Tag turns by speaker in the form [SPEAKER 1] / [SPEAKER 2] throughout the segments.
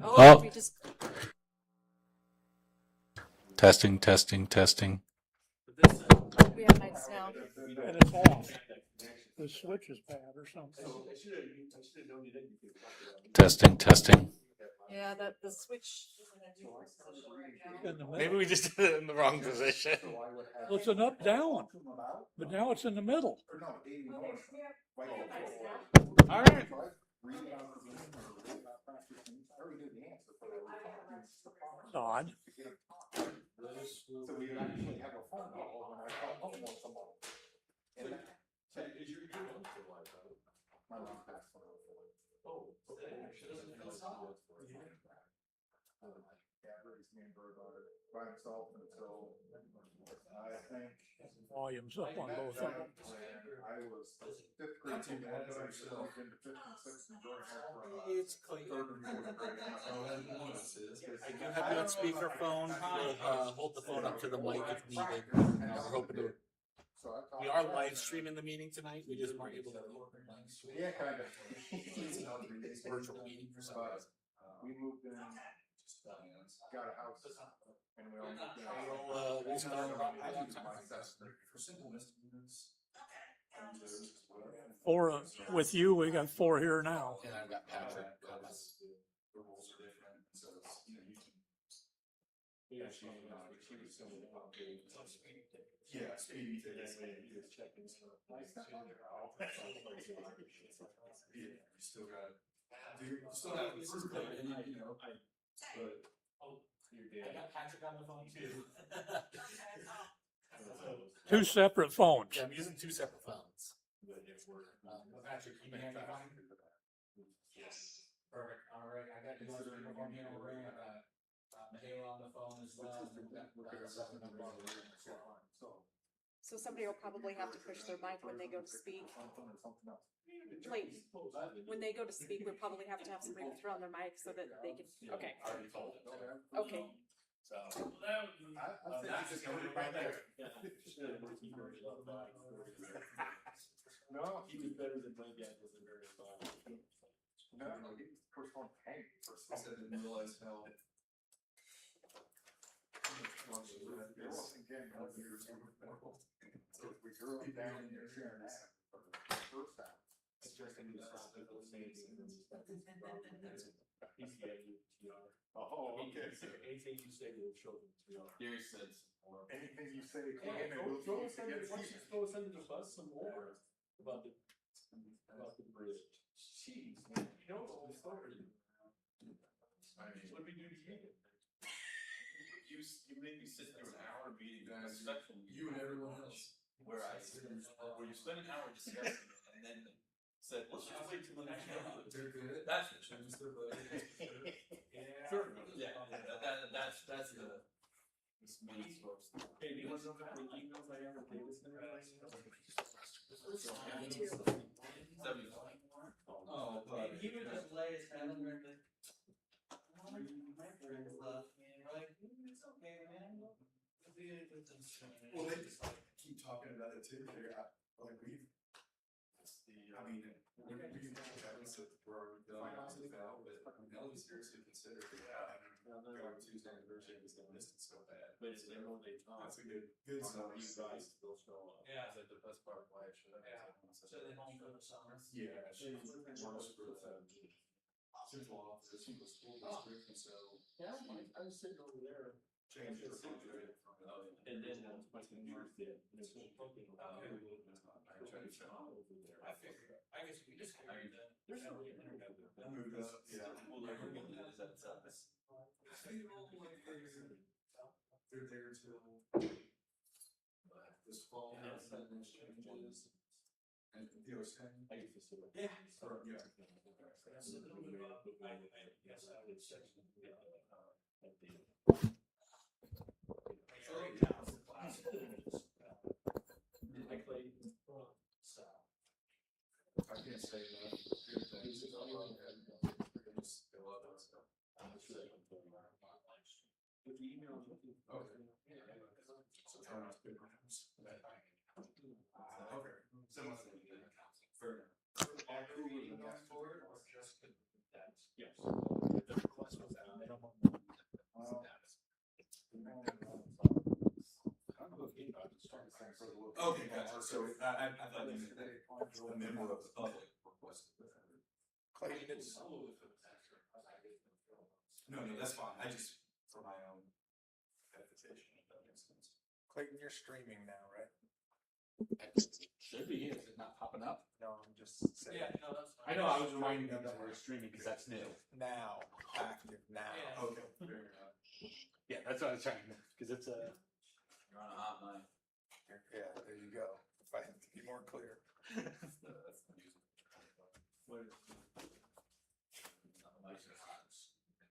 [SPEAKER 1] Oh,
[SPEAKER 2] We just
[SPEAKER 1] testing, testing, testing.
[SPEAKER 2] we have mics now.
[SPEAKER 3] And it's off. The switch is bad or something.
[SPEAKER 1] Testing, testing.
[SPEAKER 2] Yeah, that the switch.
[SPEAKER 3] In the
[SPEAKER 4] Maybe
[SPEAKER 3] middle.
[SPEAKER 4] we just did it in the wrong position.
[SPEAKER 3] Well, it's an up down, but now it's in the middle.
[SPEAKER 4] All right.
[SPEAKER 3] It's odd.
[SPEAKER 5] So we would actually have a phone call when I call home once a month. And that- My mom passed away. Yeah, raised me and Bird by himself until I think.
[SPEAKER 3] Volume's up on both of them.
[SPEAKER 5] I was fifth grade. I moved into fifth and sixth and Bird had.
[SPEAKER 4] It's clean. I do have you on speakerphone. We'll hold the phone up to the mic if needed. We're hoping to. We are live streaming the meeting tonight. We just weren't able to.
[SPEAKER 5] Yeah, kind of.
[SPEAKER 4] It's virtual meeting for some reason.
[SPEAKER 5] We moved in, got a house, and we all moved in.
[SPEAKER 4] We'll start around.
[SPEAKER 3] Four with you, we got four here now.
[SPEAKER 4] And I've got Patrick.
[SPEAKER 5] Yeah, Speedy.
[SPEAKER 6] Still got, this is good, and you know,
[SPEAKER 4] I got Patrick on the phone too.
[SPEAKER 3] Two separate phones.
[SPEAKER 4] Yeah, I'm using two separate phones. Patrick, you can hear me? Yes. Perfect. All right, I got you on speakerphone here. We're gonna Mahela on the phone as well.
[SPEAKER 2] So somebody will probably have to push their mic when they go to speak. Like when they go to speak, we'll probably have to have somebody throw on their mic so that they can. Okay. Okay.
[SPEAKER 4] So
[SPEAKER 5] That's just right there. No,
[SPEAKER 6] he was better than my dad was in very fun.
[SPEAKER 5] no, he was first one Hank. First
[SPEAKER 6] I said, didn't realize how.
[SPEAKER 5] It wasn't getting up years ago. So we grew up down near Sharon Ave, first house. Oh, okay.
[SPEAKER 6] Anything you say to the children.
[SPEAKER 4] Gary said
[SPEAKER 5] Anything you say,
[SPEAKER 6] Yeah,
[SPEAKER 5] it will
[SPEAKER 6] throw
[SPEAKER 5] be
[SPEAKER 6] us under,
[SPEAKER 5] against
[SPEAKER 6] why don't
[SPEAKER 5] you.
[SPEAKER 6] you throw us under the bus some more about the bridge. Jeez, man, you know the whole story. What did we do to you?
[SPEAKER 7] You make me sit through an hour meeting
[SPEAKER 6] Guys,
[SPEAKER 7] section.
[SPEAKER 6] You and everyone else.
[SPEAKER 7] Where you spent an hour discussing it and then said, let's just wait till the next round.
[SPEAKER 6] They're good.
[SPEAKER 7] That's
[SPEAKER 6] Change their vote.
[SPEAKER 7] Yeah.
[SPEAKER 6] Sure.
[SPEAKER 7] Yeah, that's the. This main source.
[SPEAKER 6] Hey, do you want to know how many emails I have with Davis and everything?
[SPEAKER 2] Me too.
[SPEAKER 7] 75.
[SPEAKER 6] Oh, but.
[SPEAKER 8] He would just lay his head under the. My friends left me, and we're like, it's okay, man.
[SPEAKER 6] Well, they just keep talking about it too. Like we've, I mean, we haven't said we're finances out, but Nelly seriously considered having our Tuesday anniversary was gonna miss it so bad.
[SPEAKER 7] But it's there when they talk.
[SPEAKER 6] That's a good
[SPEAKER 7] So
[SPEAKER 6] sign.
[SPEAKER 7] you guys still show up.
[SPEAKER 8] Yeah.
[SPEAKER 7] Is that the best part of why I should have?
[SPEAKER 8] So they don't go to summer.
[SPEAKER 6] Yeah, she works for central office. She was school district, and so.
[SPEAKER 8] Yeah.
[SPEAKER 6] I was sitting over there. Changed her contract from.
[SPEAKER 7] And then my senior did.
[SPEAKER 6] I tried to check over there.
[SPEAKER 8] I figured, I guess we just carried that.
[SPEAKER 6] There's no internet there. I moved up, yeah.
[SPEAKER 7] Well, like, we're gonna do this at Southern.
[SPEAKER 6] They're there till this fall, and then there's changes. And the other thing.
[SPEAKER 7] I used to sit with.
[SPEAKER 8] Yeah.
[SPEAKER 6] Or, yeah.
[SPEAKER 8] That's a little bit of, yes, I would say.
[SPEAKER 6] I can't say enough good things about Rockhead. They love that stuff.
[SPEAKER 7] With the email.
[SPEAKER 6] Okay. So try not to pick rooms. Okay.
[SPEAKER 7] Someone said you didn't counsel. Fair enough. All creating emails for it or just the. Yes. The request was
[SPEAKER 5] for the local.
[SPEAKER 6] Okay, gotcha, so I thought you meant that a member of the public requested that.
[SPEAKER 5] Clayton, it's,
[SPEAKER 6] No, that's fine, I just, for my own edification, if that makes sense.
[SPEAKER 5] Clayton, you're streaming now, right?
[SPEAKER 1] Should be, is it not popping up?
[SPEAKER 5] No, I'm just saying.
[SPEAKER 8] Yeah, no, that's
[SPEAKER 1] I
[SPEAKER 8] fine.
[SPEAKER 1] know, I was reminding you that we're streaming because that's new.
[SPEAKER 5] Now, active now.
[SPEAKER 8] Yeah.
[SPEAKER 6] Okay, fair enough.
[SPEAKER 1] Yeah, that's what I was trying to, because it's a.
[SPEAKER 8] You're on a hot mic.
[SPEAKER 5] Yeah, there you go. If I have to be more clear.
[SPEAKER 6] That's the music.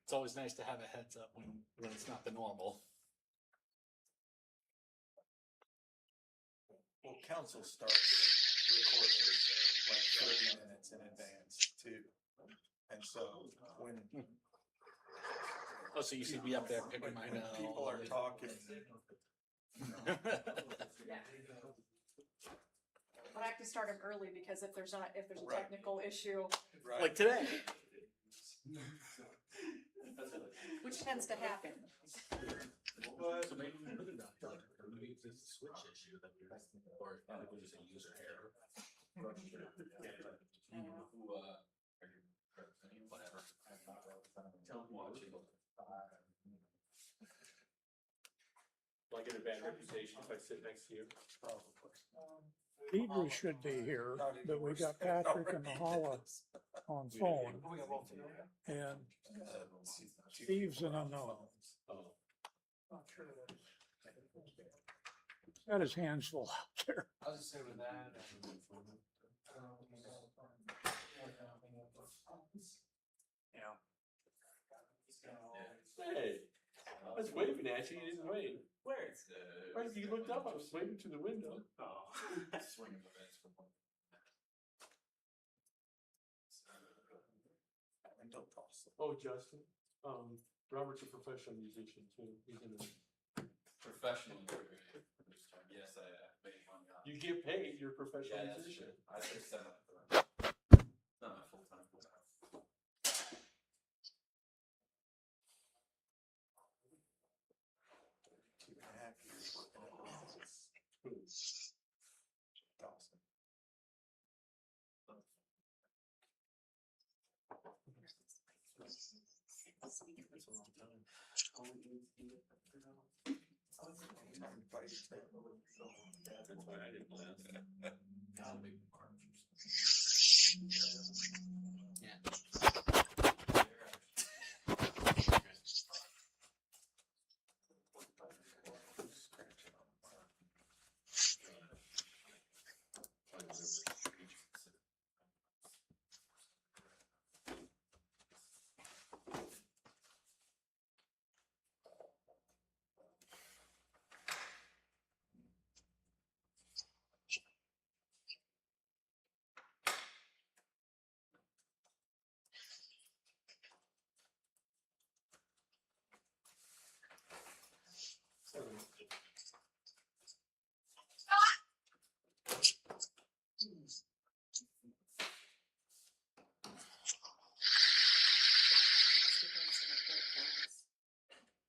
[SPEAKER 1] It's always nice to have a heads up when it's not the normal.
[SPEAKER 5] Well, council starts recording like 30 minutes in advance too. And so when
[SPEAKER 1] Oh, so you see me up there picking my nose.
[SPEAKER 5] people are talking,
[SPEAKER 2] Yeah. But I have to start them early because if there's a
[SPEAKER 5] Right.
[SPEAKER 2] technical issue,
[SPEAKER 5] right?
[SPEAKER 1] Like today.
[SPEAKER 2] which tends to happen.
[SPEAKER 1] So maybe we put it on here, or maybe it's a switch issue that we're, or it was just a user error.
[SPEAKER 7] Who, are you representing? Whatever. Tell them watching.
[SPEAKER 9] Will I get a bad reputation if I sit next to you?
[SPEAKER 3] Deidre should be here, but we got Patrick and Mahala on phone, and Steve's an unknown.
[SPEAKER 9] Oh,
[SPEAKER 3] Got his hands full out there.
[SPEAKER 8] I was just saying with that.
[SPEAKER 9] hey, I was waving at you, you didn't wave.
[SPEAKER 8] Where?
[SPEAKER 9] Right, if you looked up, I was waving to the window.
[SPEAKER 8] Oh.
[SPEAKER 6] Swinging the fence for one.
[SPEAKER 5] Window toss.
[SPEAKER 9] Oh, Justin, Robert's a professional musician too. He's in the,
[SPEAKER 7] Professional. Yes, I made money on.
[SPEAKER 9] you get paid, you're a professional
[SPEAKER 7] Yeah, that's
[SPEAKER 9] musician.
[SPEAKER 7] true. I just set up for not my full time.
[SPEAKER 5] 2.5 years working at business. Dawson.
[SPEAKER 9] That's why I didn't laugh.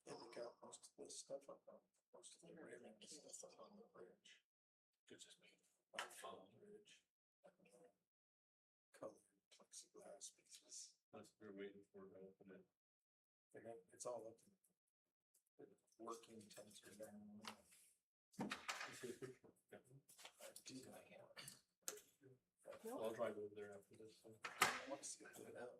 [SPEAKER 5] Yeah, they got most of this stuff up on, most of the railing stuff up on the bridge.
[SPEAKER 9] It's just me.
[SPEAKER 5] On the bridge. Colored plexiglass pieces.
[SPEAKER 9] That's what we're waiting for to open it.
[SPEAKER 5] They got, it's all up. Working tensor down.
[SPEAKER 9] You see a picture? Yeah.
[SPEAKER 5] I do.
[SPEAKER 9] I'll drive over there after this. So.
[SPEAKER 5] I want to see it lit up.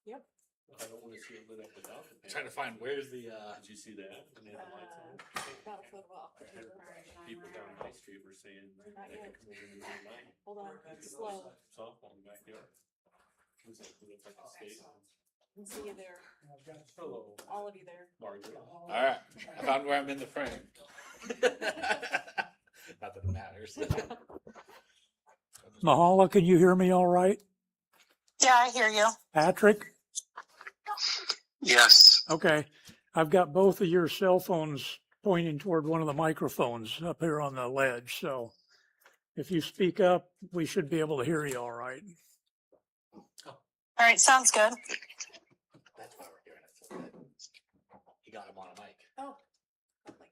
[SPEAKER 2] Yep.
[SPEAKER 9] I don't want to see it lit up without the
[SPEAKER 1] Trying to find where's the,
[SPEAKER 9] Did you see that? And they had the lights on.
[SPEAKER 2] About a foot off.
[SPEAKER 9] I heard people down High Street were saying they
[SPEAKER 2] Not
[SPEAKER 9] could
[SPEAKER 2] yet.
[SPEAKER 9] come over and do light.
[SPEAKER 2] Hold on, slow.
[SPEAKER 9] Softball in the backyard. It was like, it looked like a state.
[SPEAKER 2] Can see you there,
[SPEAKER 9] Hello,
[SPEAKER 2] all of you there.
[SPEAKER 9] Margaret.
[SPEAKER 1] alright, I found where I'm in the frame. Not that it matters.
[SPEAKER 3] Mahala, can you hear me all right?
[SPEAKER 10] Yeah, I hear you.
[SPEAKER 3] Patrick?
[SPEAKER 10] Yes.
[SPEAKER 3] Okay. I've got both of your cell phones pointing toward one of the microphones up here on the ledge, so if you speak up, we should be able to hear you all right.
[SPEAKER 10] All right, sounds good.
[SPEAKER 1] That's why we're hearing it so good. He got him on a mic.
[SPEAKER 2] Oh. Lovely.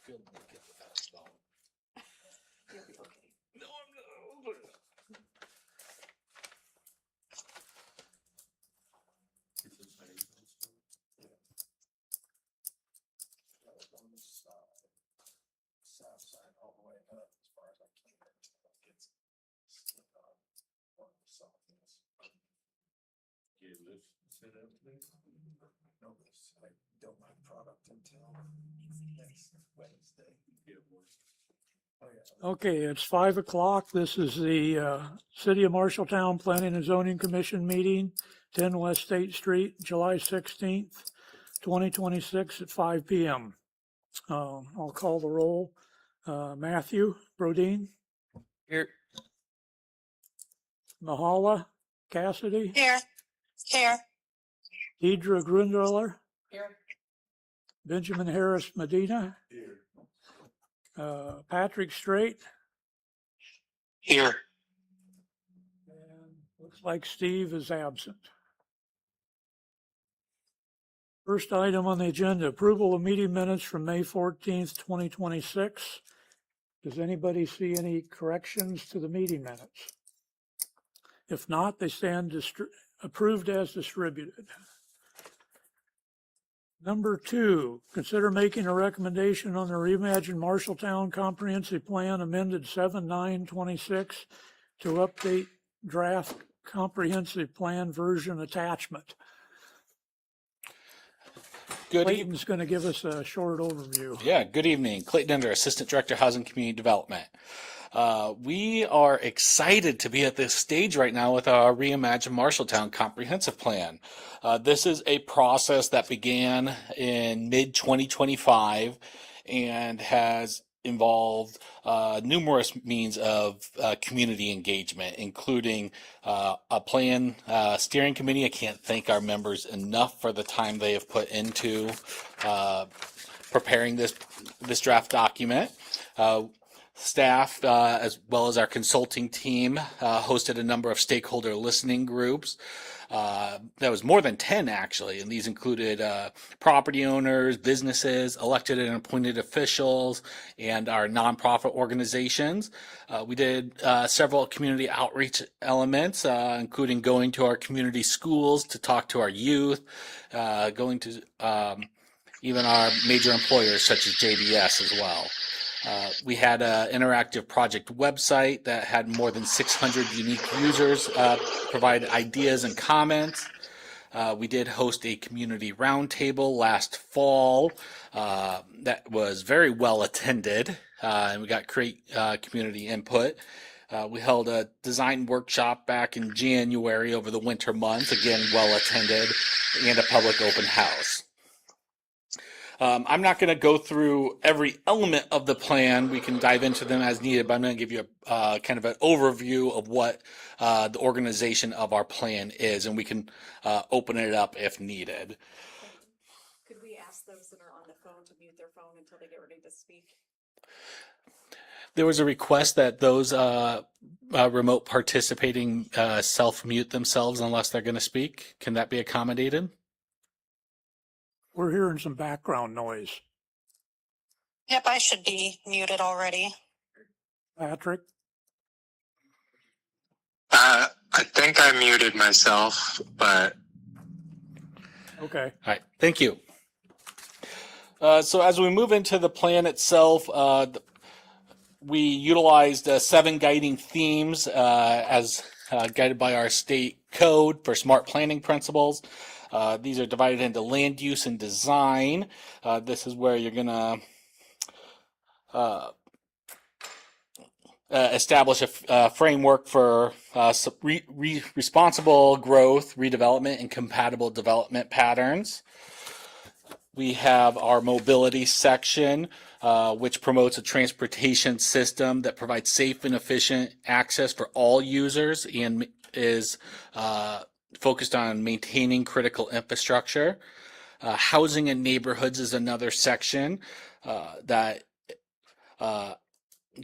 [SPEAKER 4] feel naked without a phone.
[SPEAKER 2] You'll be okay.
[SPEAKER 4] No, I'm not.
[SPEAKER 5] South side all the way up as far as I can. Gets slipped on one of the softness. No, I don't like product until next Wednesday. Oh, yeah.
[SPEAKER 3] Okay, it's 5 o'clock. This is the City of Marshalltown Planning and Zoning Commission meeting, 10 West State Street, July 16th, 2026 at 5 p.m. I'll call the roll. Matthew Brodeen,
[SPEAKER 4] Here.
[SPEAKER 3] Mahala Cassidy,
[SPEAKER 10] Here. Here.
[SPEAKER 3] Deidre Grundler,
[SPEAKER 2] Here.
[SPEAKER 3] Benjamin Harris Medina, Patrick Strait,
[SPEAKER 10] Here.
[SPEAKER 3] and looks like Steve is absent. First item on the agenda, approval of meeting minutes from May 14th, 2026. Does anybody see any corrections to the meeting minutes? If not, they stand approved as distributed. Number 2, consider making a recommendation on the reimagined Marshalltown Comprehensive Plan amended 7/9/26 to update draft comprehensive plan version attachment.
[SPEAKER 11] Good
[SPEAKER 3] Clayton's going to give us a short overview.
[SPEAKER 11] Yeah, good evening. Clayton Ender, Assistant Director, Housing Community Development. We are excited to be at this stage right now with our Reimagined Marshalltown Comprehensive Plan. This is a process that began in mid-2025 and has involved numerous means of community engagement, including a plan steering committee. I can't thank our members enough for the time they have put into preparing this draft document. Staff, as well as our consulting team, hosted a number of stakeholder listening groups. That was more than 10 actually, and these included property owners, businesses, elected and appointed officials, and our nonprofit organizations. We did several community outreach elements, including going to our community schools to talk to our youth, going to even our major employers such as JBS as well. We had an interactive project website that had more than 600 unique users provide ideas and comments. We did host a community roundtable last fall that was very well attended, and we got great community input. We held a design workshop back in January over the winter months, again well attended, and a public open house. I'm not going to go through every element of the plan. We can dive into them as needed, but I'm going to give you a kind of an overview of what the organization of our plan is, and we can open it up if needed.
[SPEAKER 2] Could we ask those that are on the phone to mute their phone until they get ready to speak?
[SPEAKER 11] There was a request that those remote participating self-mute themselves unless they're going to speak. Can that be accommodated?
[SPEAKER 3] We're hearing some background noise.
[SPEAKER 10] Yep, I should be muted already.
[SPEAKER 3] Patrick?
[SPEAKER 12] I think I muted myself, but
[SPEAKER 3] Okay.
[SPEAKER 11] All right, thank you. So as we move into the plan itself, we utilized 7 guiding themes as guided by our state code for smart planning principles. These are divided into land use and design. This is where you're going to establish a framework for responsible growth, redevelopment, and compatible development patterns. We have our mobility section, which promotes a transportation system that provides safe and efficient access for all users and is focused on maintaining critical infrastructure. Housing and neighborhoods is another section that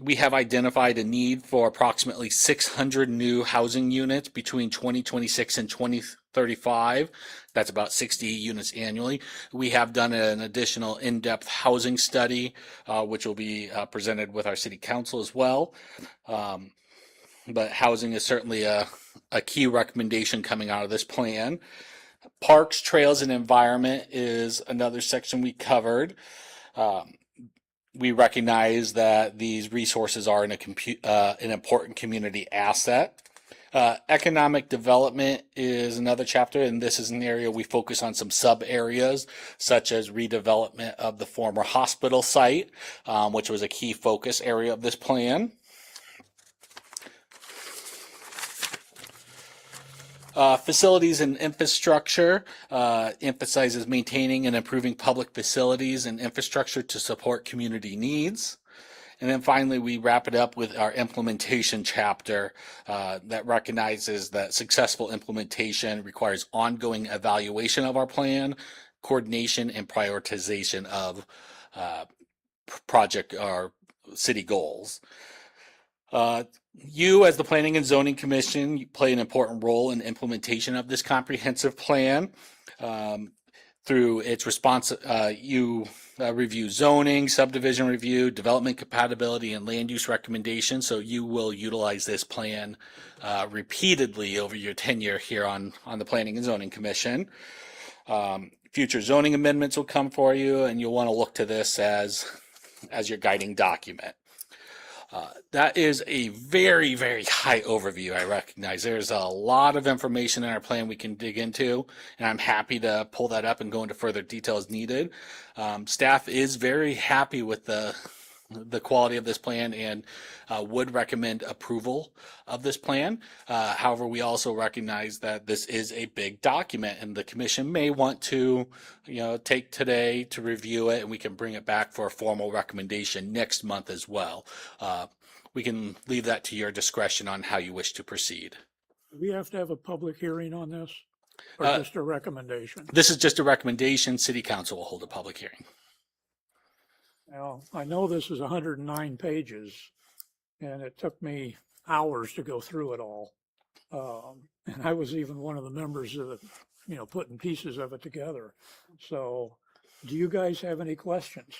[SPEAKER 11] we have identified a need for approximately 600 new housing units between 2026 and 2035. That's about 60 units annually. We have done an additional in-depth housing study, which will be presented with our city council as well. But housing is certainly a key recommendation coming out of this plan. Parks, trails, and environment is another section we covered. We recognize that these resources are an important community asset. Economic development is another chapter, and this is an area we focus on some sub areas, such as redevelopment of the former hospital site, which was a key focus area of this plan. Facilities and infrastructure emphasizes maintaining and improving public facilities and infrastructure to support community needs. And then finally, we wrap it up with our implementation chapter that recognizes that successful implementation requires ongoing evaluation of our plan, coordination, and prioritization of project or city goals. You, as the Planning and Zoning Commission, you play an important role in implementation of this comprehensive plan. Through its response, you review zoning, subdivision review, development compatibility, and land use recommendations. So you will utilize this plan repeatedly over your tenure here on the Planning and Zoning Commission. Future zoning amendments will come for you, and you'll want to look to this as your guiding document. That is a very, very high overview. I recognize there's a lot of information in our plan we can dig into, and I'm happy to pull that up and go into further detail as needed. Staff is very happy with the quality of this plan and would recommend approval of this plan. However, we also recognize that this is a big document, and the commission may want to, take today to review it, and we can bring it back for a formal recommendation next month as well. We can leave that to your discretion on how you wish to proceed.
[SPEAKER 3] Do we have to have a public hearing on this, or just a recommendation?
[SPEAKER 11] This is just a recommendation. City Council will hold a public hearing.
[SPEAKER 3] Now, I know this is 109 pages, and it took me hours to go through it all. And I was even one of the members of it, putting pieces of it together. So do you guys have any questions?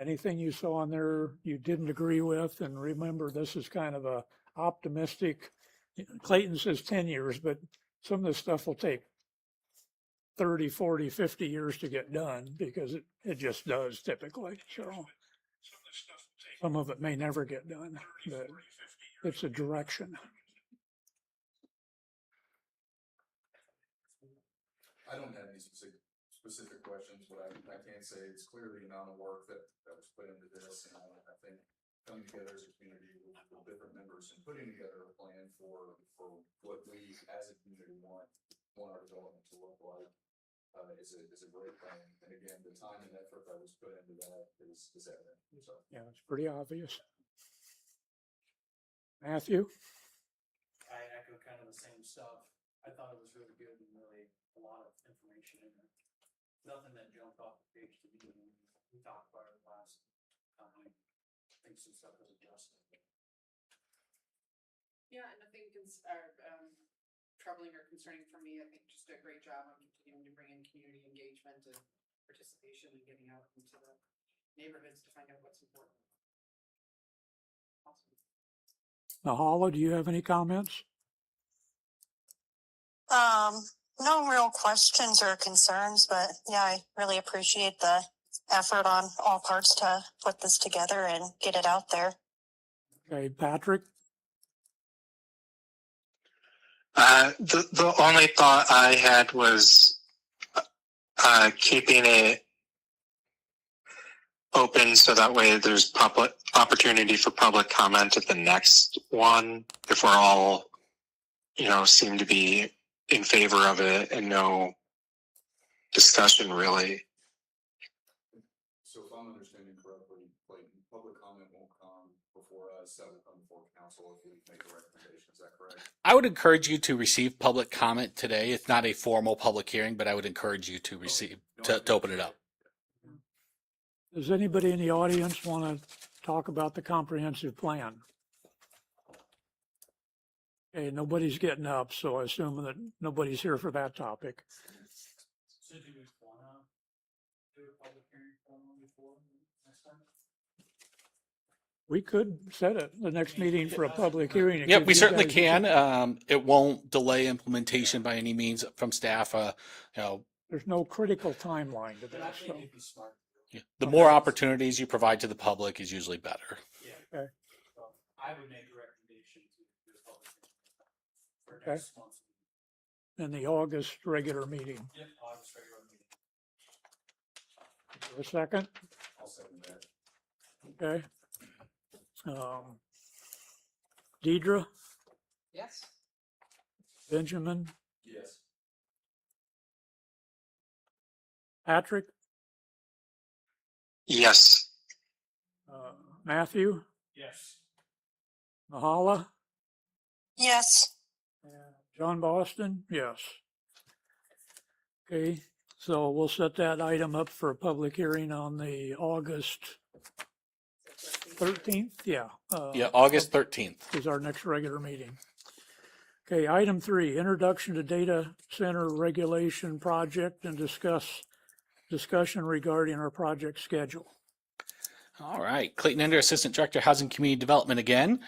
[SPEAKER 3] Anything you saw on there you didn't agree with? And remember, this is kind of a optimistic, Clayton says 10 years, but some of this stuff will take 30, 40, 50 years to get done, because it just does typically. So some of it may never get done, but it's a direction.
[SPEAKER 6] I don't have any specific questions, but I can say it's clear the amount of work that was put into this, and I think coming together as a community with different members and putting together a plan for what we as a community want our development to look like is a great plan. And again, the time and effort that was put into that is evident. So.
[SPEAKER 3] Yeah, it's pretty obvious. Matthew?
[SPEAKER 9] I echo kind of the same stuff. I thought it was really good and really a lot of information in it. Nothing that jumped off the page to me. We talked about it last time. I think some stuff was adjusted.
[SPEAKER 2] Yeah, and nothing troubling or concerning for me. I think just a great job on continuing to bring in community engagement and participation and getting out into the neighborhoods to find out what's important. Awesome.
[SPEAKER 3] Nahala, do you have any comments?
[SPEAKER 10] No real questions or concerns, but yeah, I really appreciate the effort on all parts to put this together and get it out there.
[SPEAKER 3] Okay, Patrick?
[SPEAKER 12] The only thought I had was keeping it open so that way there's public opportunity for public comment at the next one, if we're all, seem to be in favor of it and no discussion really.
[SPEAKER 6] So if I'm understanding correctly, like public comment won't come before us, that will come before council if we make a recommendation, is that correct?
[SPEAKER 11] I would encourage you to receive public comment today. It's not a formal public hearing, but I would encourage you to receive, to open it up.
[SPEAKER 3] Does anybody in the audience want to talk about the comprehensive plan? Okay, nobody's getting up, so I assume that nobody's here for that topic.
[SPEAKER 9] So do we wanna do a public hearing for one before next time?
[SPEAKER 3] We could set it, the next meeting for a public hearing. It
[SPEAKER 11] Yeah,
[SPEAKER 3] gives
[SPEAKER 11] we
[SPEAKER 3] you
[SPEAKER 11] certainly
[SPEAKER 3] guys a
[SPEAKER 11] can. It won't delay implementation by any means from staff.
[SPEAKER 3] There's no critical timeline to
[SPEAKER 9] But I
[SPEAKER 3] this,
[SPEAKER 9] think
[SPEAKER 3] so.
[SPEAKER 9] it'd be smart.
[SPEAKER 11] The more opportunities you provide to the public is usually better.
[SPEAKER 9] Yeah.
[SPEAKER 3] Okay.
[SPEAKER 9] So I would make a recommendation to do a public hearing for
[SPEAKER 3] Okay.
[SPEAKER 9] next month's.
[SPEAKER 3] In the August regular meeting.
[SPEAKER 9] Yep, August regular meeting.
[SPEAKER 3] A second,
[SPEAKER 6] I'll second that.
[SPEAKER 3] okay. Deidre,
[SPEAKER 2] Yes.
[SPEAKER 3] Benjamin,
[SPEAKER 6] Yes.
[SPEAKER 3] Patrick,
[SPEAKER 12] Yes.
[SPEAKER 3] Matthew,
[SPEAKER 9] Yes.
[SPEAKER 3] Mahala,
[SPEAKER 10] Yes.
[SPEAKER 3] John Boston, yes. Okay, so we'll set that item up for a public hearing on the August 13th, yeah.
[SPEAKER 11] Yeah, August 13th.
[SPEAKER 3] Is our next regular meeting. Okay, item 3, introduction to data center regulation project and discussion regarding our project schedule.
[SPEAKER 11] All right, Clayton Ender, Assistant Director, Housing Community Development again.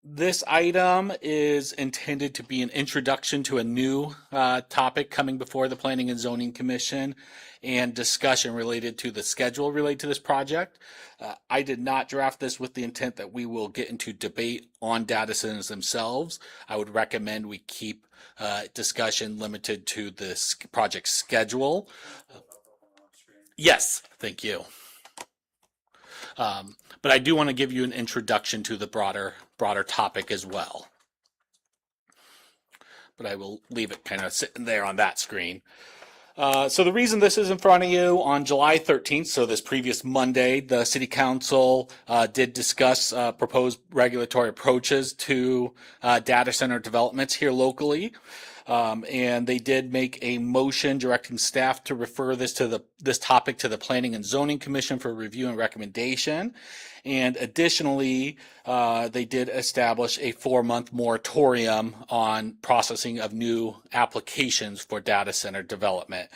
[SPEAKER 11] This item is intended to be an introduction to a new topic coming before the Planning and Zoning Commission and discussion related to the schedule related to this project. I did not draft this with the intent that we will get into debate on data centers themselves. I would recommend we keep discussion limited to this project schedule. Yes, thank you. But I do want to give you an introduction to the broader topic as well. But I will leave it kind of sitting there on that screen. So the reason this is in front of you, on July 13th, so this previous Monday, the City Council did discuss proposed regulatory approaches to data center developments here locally. And they did make a motion directing staff to refer this topic to the Planning and Zoning Commission for review and recommendation. And additionally, they did establish a 4-month moratorium on processing of new applications for data center development.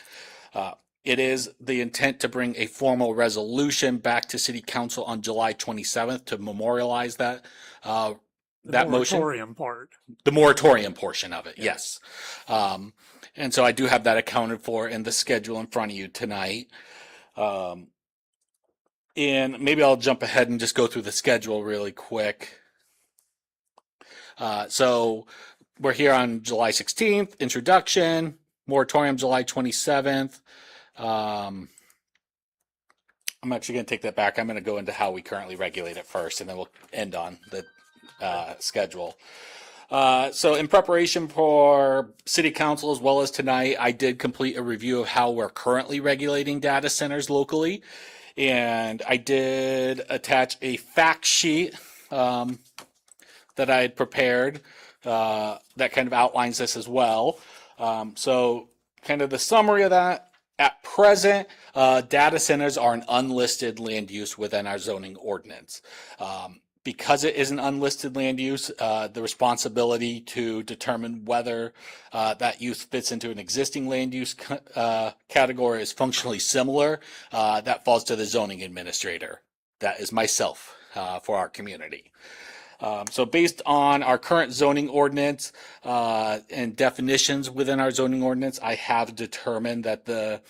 [SPEAKER 11] It is the intent to bring a formal resolution back to City Council on July 27th to memorialize that motion.
[SPEAKER 3] Moratorium part.
[SPEAKER 11] The moratorium portion of it, yes. And so I do have that accounted for in the schedule in front of you tonight. And maybe I'll jump ahead and just go through the schedule really quick. So we're here on July 16th, introduction, moratorium July 27th. I'm actually going to take that back. I'm going to go into how we currently regulate it first, and then we'll end on the schedule. So in preparation for City Council as well as tonight, I did complete a review of how we're currently regulating data centers locally. And I did attach a fact sheet that I had prepared that kind of outlines this as well. So kind of the summary of that, at present, data centers are an unlisted land use within our zoning ordinance. Because it is an unlisted land use, the responsibility to determine whether that use fits into an existing land use category is functionally similar. That falls to the zoning administrator. That is myself for our community. So based on our current zoning ordinance and definitions within our zoning ordinance, I have determined that the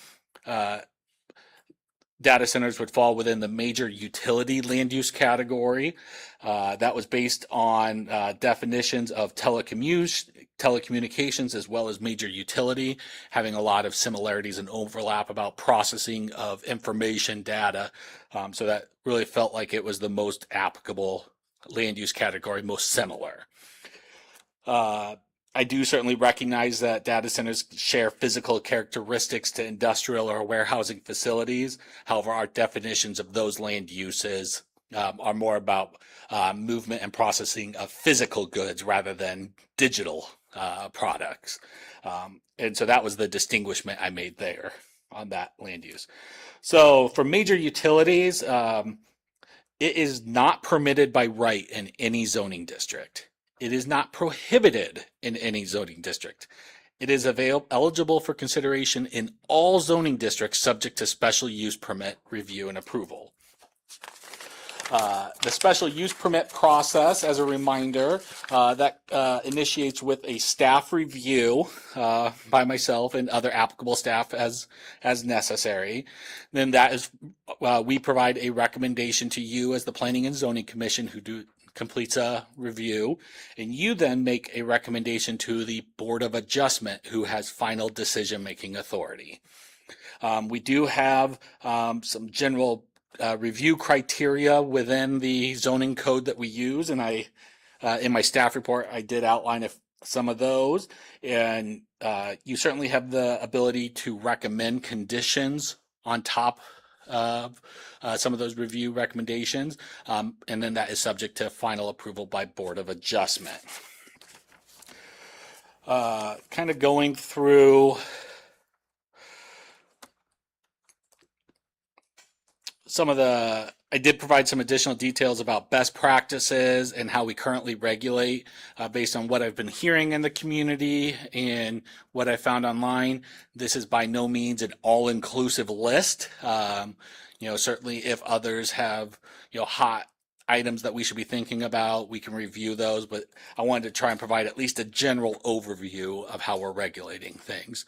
[SPEAKER 11] data centers would fall within the major utility land use category. That was based on definitions of telecommunications as well as major utility, having a lot of similarities and overlap about processing of information data. So that really felt like it was the most applicable land use category, most similar. I do certainly recognize that data centers share physical characteristics to industrial or warehousing facilities. However, our definitions of those land uses are more about movement and processing of physical goods rather than digital products. And so that was the distinguishment I made there on that land use. So for major utilities, It is not permitted by right in any zoning district. It is not prohibited in any zoning district. It is eligible for consideration in all zoning districts subject to special use permit review and approval. The special use permit process, as a reminder, that initiates with a staff review by myself and other applicable staff as necessary. Then that is, we provide a recommendation to you as the Planning and Zoning Commission who completes a review, and you then make a recommendation to the Board of Adjustment who has final decision-making authority. We do have some general review criteria within the zoning code that we use, and I in my staff report I did outline some of those, and you certainly have the ability to recommend conditions on top of some of those review recommendations, and then that is subject to final approval by Board of Adjustment. Kind of going through some of I did provide some additional details about best practices and how we currently regulate based on what I've been hearing in the community and what I found online. This is by no means an all-inclusive list. Certainly if others have, hot items that we should be thinking about, we can review those, but I wanted to try and provide at least a general overview of how we're regulating things.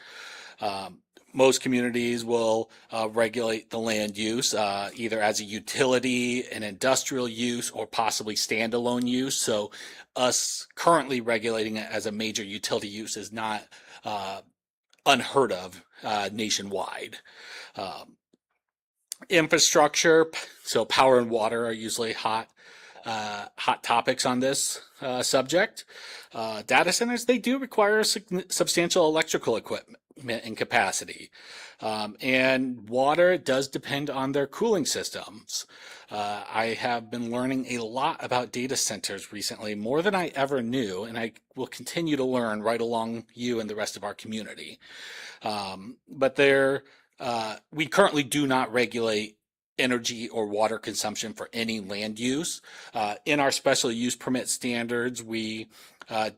[SPEAKER 11] Most communities will regulate the land use either as a utility, an industrial use, or possibly standalone use. So us currently regulating it as a major utility use is not unheard of nationwide. Infrastructure, so power and water are usually hot topics on this subject. Data centers, they do require substantial electrical equipment and capacity. And water does depend on their cooling systems. I have been learning a lot about data centers recently, more than I ever knew, and I will continue to learn right along you and the rest of our community. But we currently do not regulate energy or water consumption for any land use. In our special use permit standards, we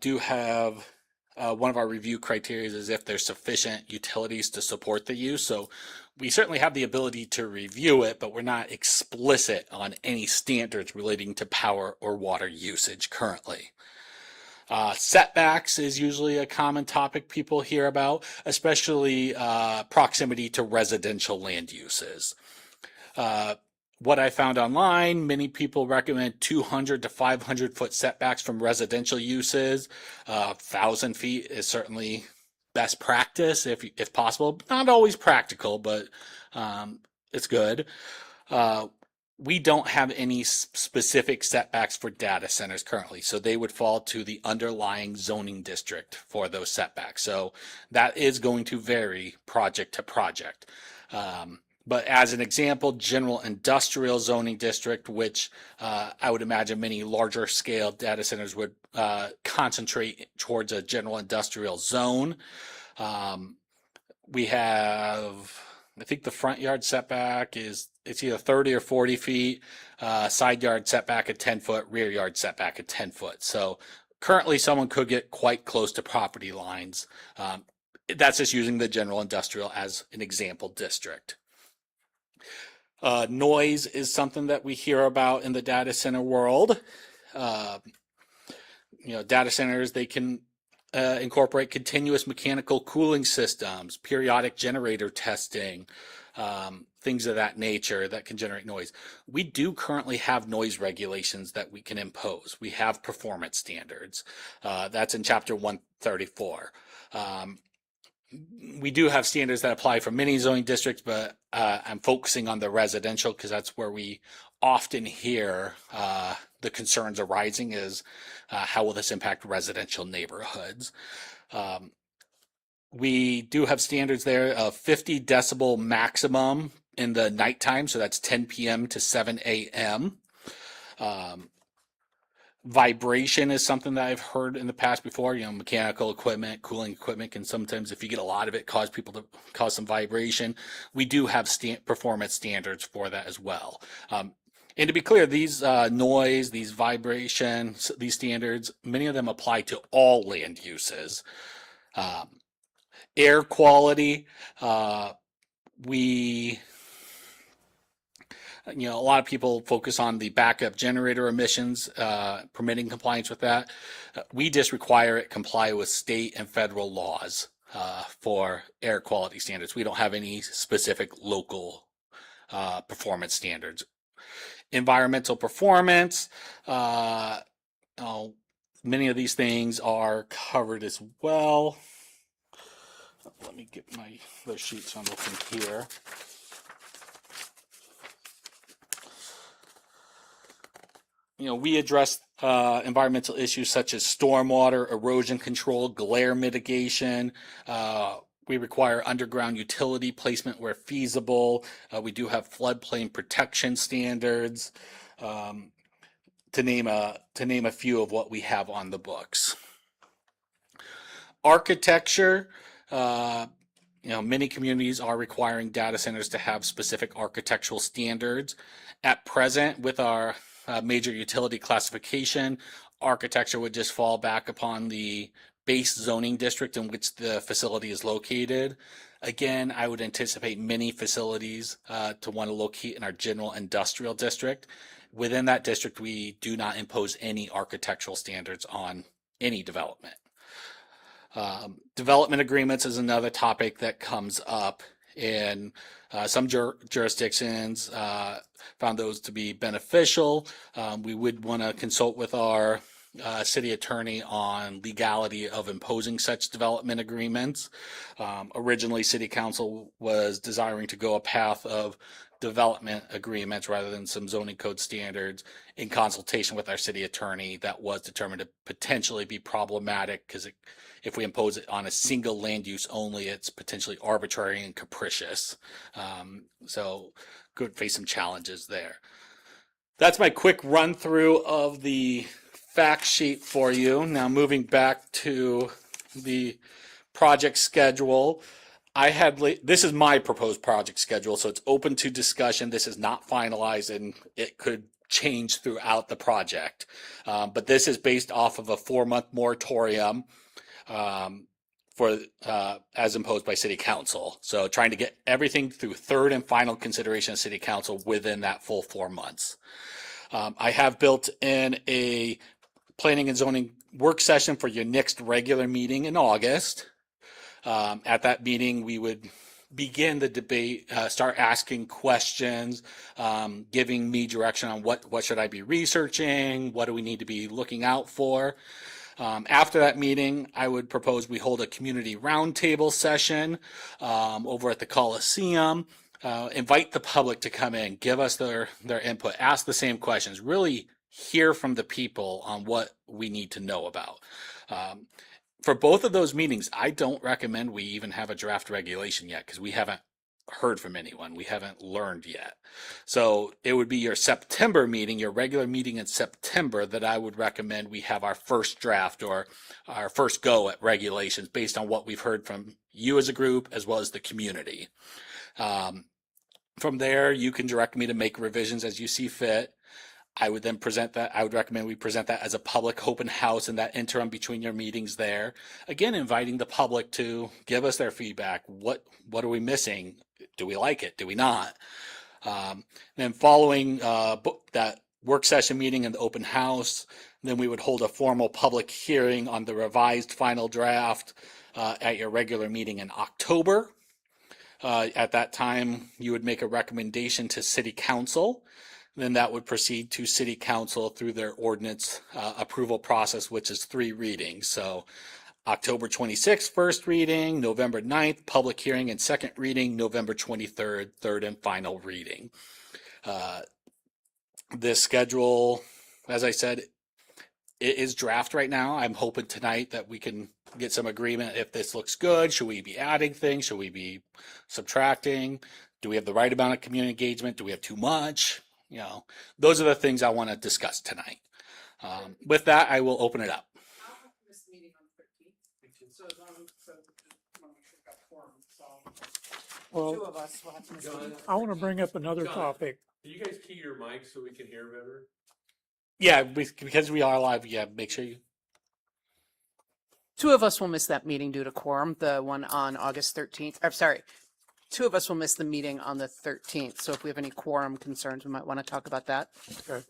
[SPEAKER 11] do have one of our review criteria is if there's sufficient utilities to support the use. So we certainly have the ability to review it, but we're not explicit on any standards relating to power or water usage currently. Setbacks is usually a common topic people hear about, especially proximity to residential land uses. What I found online, many people recommend 200 to 500 foot setbacks from residential uses. 1,000 feet is certainly best practice if possible. Not always practical, but it's good. We don't have any specific setbacks for data centers currently, so they would fall to the underlying zoning district for those setbacks. So that is going to vary project to project. But as an example, general industrial zoning district, which I would imagine many larger scale data centers would concentrate towards a general industrial zone. We have, I think the front yard setback it's either 30 or 40 feet, side yard setback at 10 foot, rear yard setback at 10 foot. So currently someone could get quite close to property lines. That's just using the general industrial as an example district. Noise is something that we hear about in the data center world. Data centers, they can incorporate continuous mechanical cooling systems, periodic generator testing, things of that nature that can generate noise. We do currently have noise regulations that we can impose. We have performance standards. That's in Chapter 134. We do have standards that apply for many zoning districts, but I'm focusing on the residential because that's where we often hear the concerns arising is how will this impact residential neighborhoods. We do have standards there of 50 decibel maximum in the nighttime, so that's 10 p.m. to 7 a.m. Vibration is something that I've heard in the past before. Mechanical equipment, cooling equipment can sometimes, if you get a lot of it, cause some vibration. We do have performance standards for that as well. And to be clear, these noise, these vibrations, these standards, many of them apply to all land uses. Air quality, we, a lot of people focus on the backup generator emissions, permitting compliance with that. We just require it comply with state and federal laws for air quality standards. We don't have any specific local performance standards. Environmental performance, many of these things are covered as well. Let me get those sheets I'm looking here. We address environmental issues such as stormwater, erosion control, glare mitigation. We require underground utility placement where feasible. We do have floodplain protection standards, to name a few of what we have on the books. Architecture. Many communities are requiring data centers to have specific architectural standards. At present, with our major utility classification, architecture would just fall back upon the base zoning district in which the facility is located. Again, I would anticipate many facilities to want to locate in our general industrial district. Within that district, we do not impose any architectural standards on any development. Development agreements is another topic that comes up in some jurisdictions. Found those to be beneficial. We would want to consult with our city attorney on legality of imposing such development agreements. Originally, city council was desiring to go a path of development agreements rather than some zoning code standards. In consultation with our city attorney, that was determined to potentially be problematic because if we impose it on a single land use only, it's potentially arbitrary and capricious. So could face some challenges there. That's my quick run through of the fact sheet for you. Now moving back to the project schedule. This is my proposed project schedule, so it's open to discussion. This is not finalized and it could change throughout the project. But this is based off of a 4-month moratorium as imposed by City Council. So trying to get everything through third and final consideration of City Council within that full 4 months. I have built in a planning and zoning work session for your next regular meeting in August. At that meeting, we would begin the debate, start asking questions, giving me direction on what should I be researching, what do we need to be looking out for. After that meeting, I would propose we hold a community roundtable session over at the Coliseum. Invite the public to come in, give us their input, ask the same questions, really hear from the people on what we need to know about. For both of those meetings, I don't recommend we even have a draft regulation yet because we haven't heard from anyone. We haven't learned yet. So it would be your September meeting, your regular meeting in September, that I would recommend we have our first draft or our first go at regulations based on what we've heard from you as a group as well as the community. From there, you can direct me to make revisions as you see fit. I would then present that. I would recommend we present that as a public open house in that interim between your meetings there. Again, inviting the public to give us their feedback. What are we missing? Do we like it? Do we not? Then following that work session meeting and the open house, then we would hold a formal public hearing on the revised final draft at your regular meeting in October. At that time, you would make a recommendation to City Council. Then that would proceed to City Council through their ordinance approval process, which is 3 readings. So October 26th, first reading, November 9th, public hearing and second reading, November 23rd, third and final reading. This schedule, as I said, it is draft right now. I'm hoping tonight that we can get some agreement if this looks good. Should we be adding things? Should we be subtracting? Do we have the right amount of community engagement? Do we have too much? Those are the things I want to discuss tonight. With that, I will open it up.
[SPEAKER 2] I'll have this meeting on the 13th. So as long as, so just want to make sure we've got quorum, so
[SPEAKER 3] Well,
[SPEAKER 2] Two of us will have to miss the meeting.
[SPEAKER 3] I want to bring up another topic.
[SPEAKER 6] Can you guys key your mic so we can hear better?
[SPEAKER 11] Yeah, because we are live. Yeah, make sure you.
[SPEAKER 13] Two of us will miss that meeting due to quorum, the one on August 13th. I'm sorry. Two of us will miss the meeting on the 13th. So if we have any quorum concerns, we might want to talk about that.
[SPEAKER 3] Okay.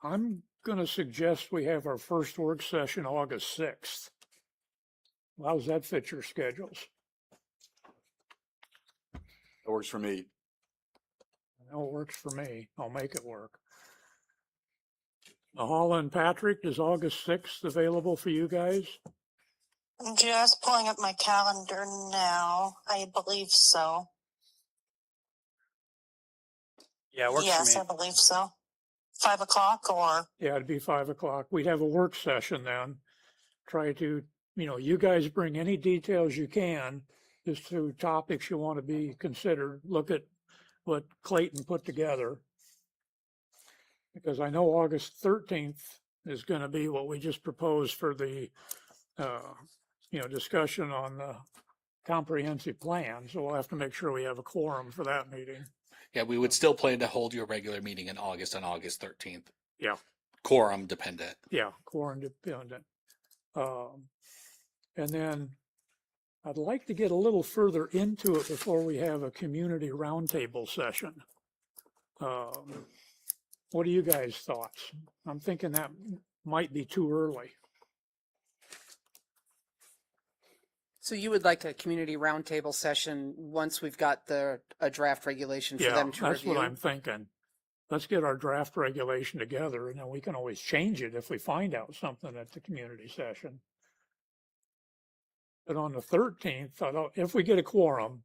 [SPEAKER 3] I'm going to suggest we have our first work session August 6th. How does that fit your schedules?
[SPEAKER 5] It works for me.
[SPEAKER 3] I know it works for me. I'll make it work. Mahala and Patrick, is August 6th available for you guys?
[SPEAKER 10] I'm just pulling up my calendar now. I believe so.
[SPEAKER 9] Yeah, it works
[SPEAKER 10] Yes,
[SPEAKER 9] for
[SPEAKER 10] I
[SPEAKER 9] me.
[SPEAKER 10] believe so. 5 o'clock or,
[SPEAKER 3] Yeah, it'd be 5 o'clock. We'd have a work session then. Try to, you guys bring any details you can as to topics you want to be considered. Look at what Clayton put together. Because I know August 13th is going to be what we just proposed for the, discussion on the comprehensive plan. So we'll have to make sure we have a quorum for that meeting.
[SPEAKER 11] Yeah, we would still plan to hold your regular meeting in August on August 13th.
[SPEAKER 3] Yeah.
[SPEAKER 11] Quorum dependent.
[SPEAKER 3] Yeah, quorum dependent. And then I'd like to get a little further into it before we have a community roundtable session. What are you guys' thoughts? I'm thinking that might be too early.
[SPEAKER 13] So you would like a community roundtable session once we've got a draft regulation for
[SPEAKER 3] Yeah,
[SPEAKER 13] them to
[SPEAKER 3] that's
[SPEAKER 13] review?
[SPEAKER 3] what I'm thinking. Let's get our draft regulation together and then we can always change it if we find out something at the community session. But on the 13th, if we get a quorum,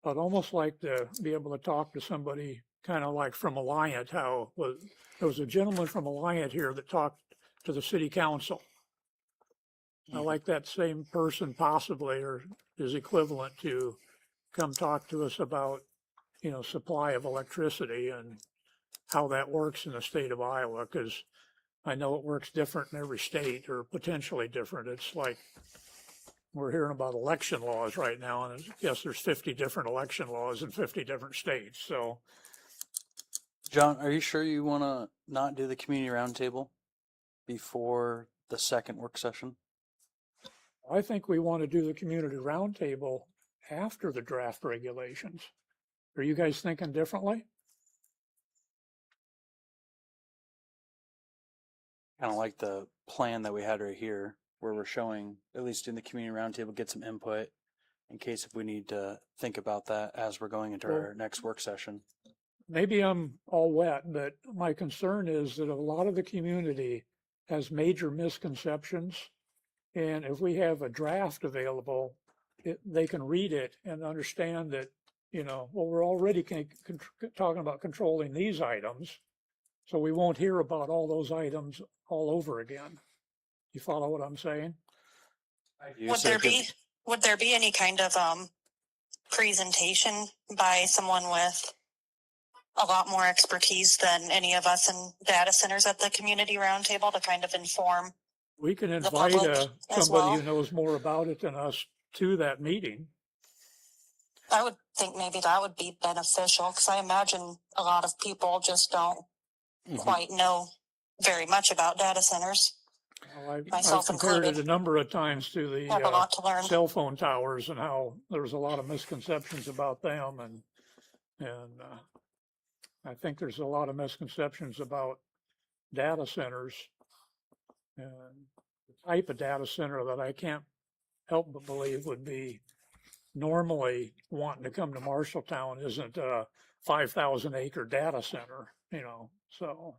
[SPEAKER 3] I'd almost like to be able to talk to somebody kind of like from Alliant, there was a gentleman from Alliant here that talked to the city council. I like that same person possibly, or is equivalent to come talk to us about, supply of electricity and how that works in the state of Iowa, because I know it works different in every state or potentially different. It's like we're hearing about election laws right now, and yes, there's 50 different election laws in 50 different states. So,
[SPEAKER 9] John, are you sure you want to not do the community roundtable before the second work session?
[SPEAKER 3] I think we want to do the community roundtable after the draft regulations. Are you guys thinking differently?
[SPEAKER 9] Kind of like the plan that we had right here, where we're showing, at least in the community roundtable, get some input in case if we need to think about that as we're going into our next work session.
[SPEAKER 3] Maybe I'm all wet, but my concern is that a lot of the community has major misconceptions. And if we have a draft available, they can read it and understand that, we're already talking about controlling these items. So we won't hear about all those items all over again. You follow what I'm saying?
[SPEAKER 10] would there be any kind of, presentation by someone with a lot more expertise than any of us in data centers at the community roundtable to kind of inform?
[SPEAKER 3] We can
[SPEAKER 10] The
[SPEAKER 3] invite
[SPEAKER 10] public as
[SPEAKER 3] somebody
[SPEAKER 10] well.
[SPEAKER 3] who knows more about it than us to that meeting.
[SPEAKER 10] I would think maybe that would be beneficial because I imagine a lot of people just don't quite know very much about data centers.
[SPEAKER 3] Well, I've
[SPEAKER 10] Myself
[SPEAKER 3] compared it
[SPEAKER 10] included.
[SPEAKER 3] a number of times to
[SPEAKER 10] Have a
[SPEAKER 3] the
[SPEAKER 10] lot to learn.
[SPEAKER 3] cell phone towers and how there's a lot of misconceptions about them. And I think there's a lot of misconceptions about data centers. And the type of data center that I can't help but believe would be normally wanting to come to Marshalltown isn't a 5,000 acre data center, so.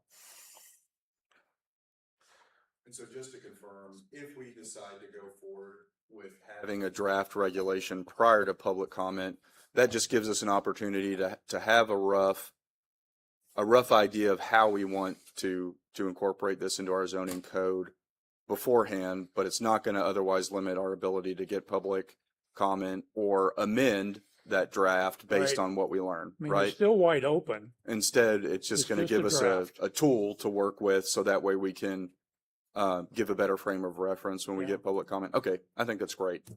[SPEAKER 5] And so just to confirm, if we decide to go forward with having a draft regulation prior to public comment, that just gives us an opportunity to have a rough idea of how we want to incorporate this into our zoning code beforehand, but it's not going to otherwise limit our ability to get public comment or amend that draft based
[SPEAKER 3] Right.
[SPEAKER 5] on what we learn,
[SPEAKER 3] I mean,
[SPEAKER 5] right?
[SPEAKER 3] it's still wide open.
[SPEAKER 5] Instead, it's just
[SPEAKER 3] It's
[SPEAKER 5] going to
[SPEAKER 3] just
[SPEAKER 5] give
[SPEAKER 3] a
[SPEAKER 5] us
[SPEAKER 3] draft.
[SPEAKER 5] a tool to work with so that way we can give a better frame of reference when we
[SPEAKER 3] Yeah.
[SPEAKER 5] get public comment. Okay, I think that's great.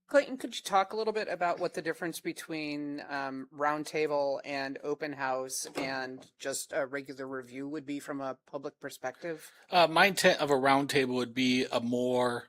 [SPEAKER 13] Clayton, could you talk a little bit about what the difference between roundtable and open house and just a regular review would be from a public perspective?
[SPEAKER 11] My intent of a roundtable would be a more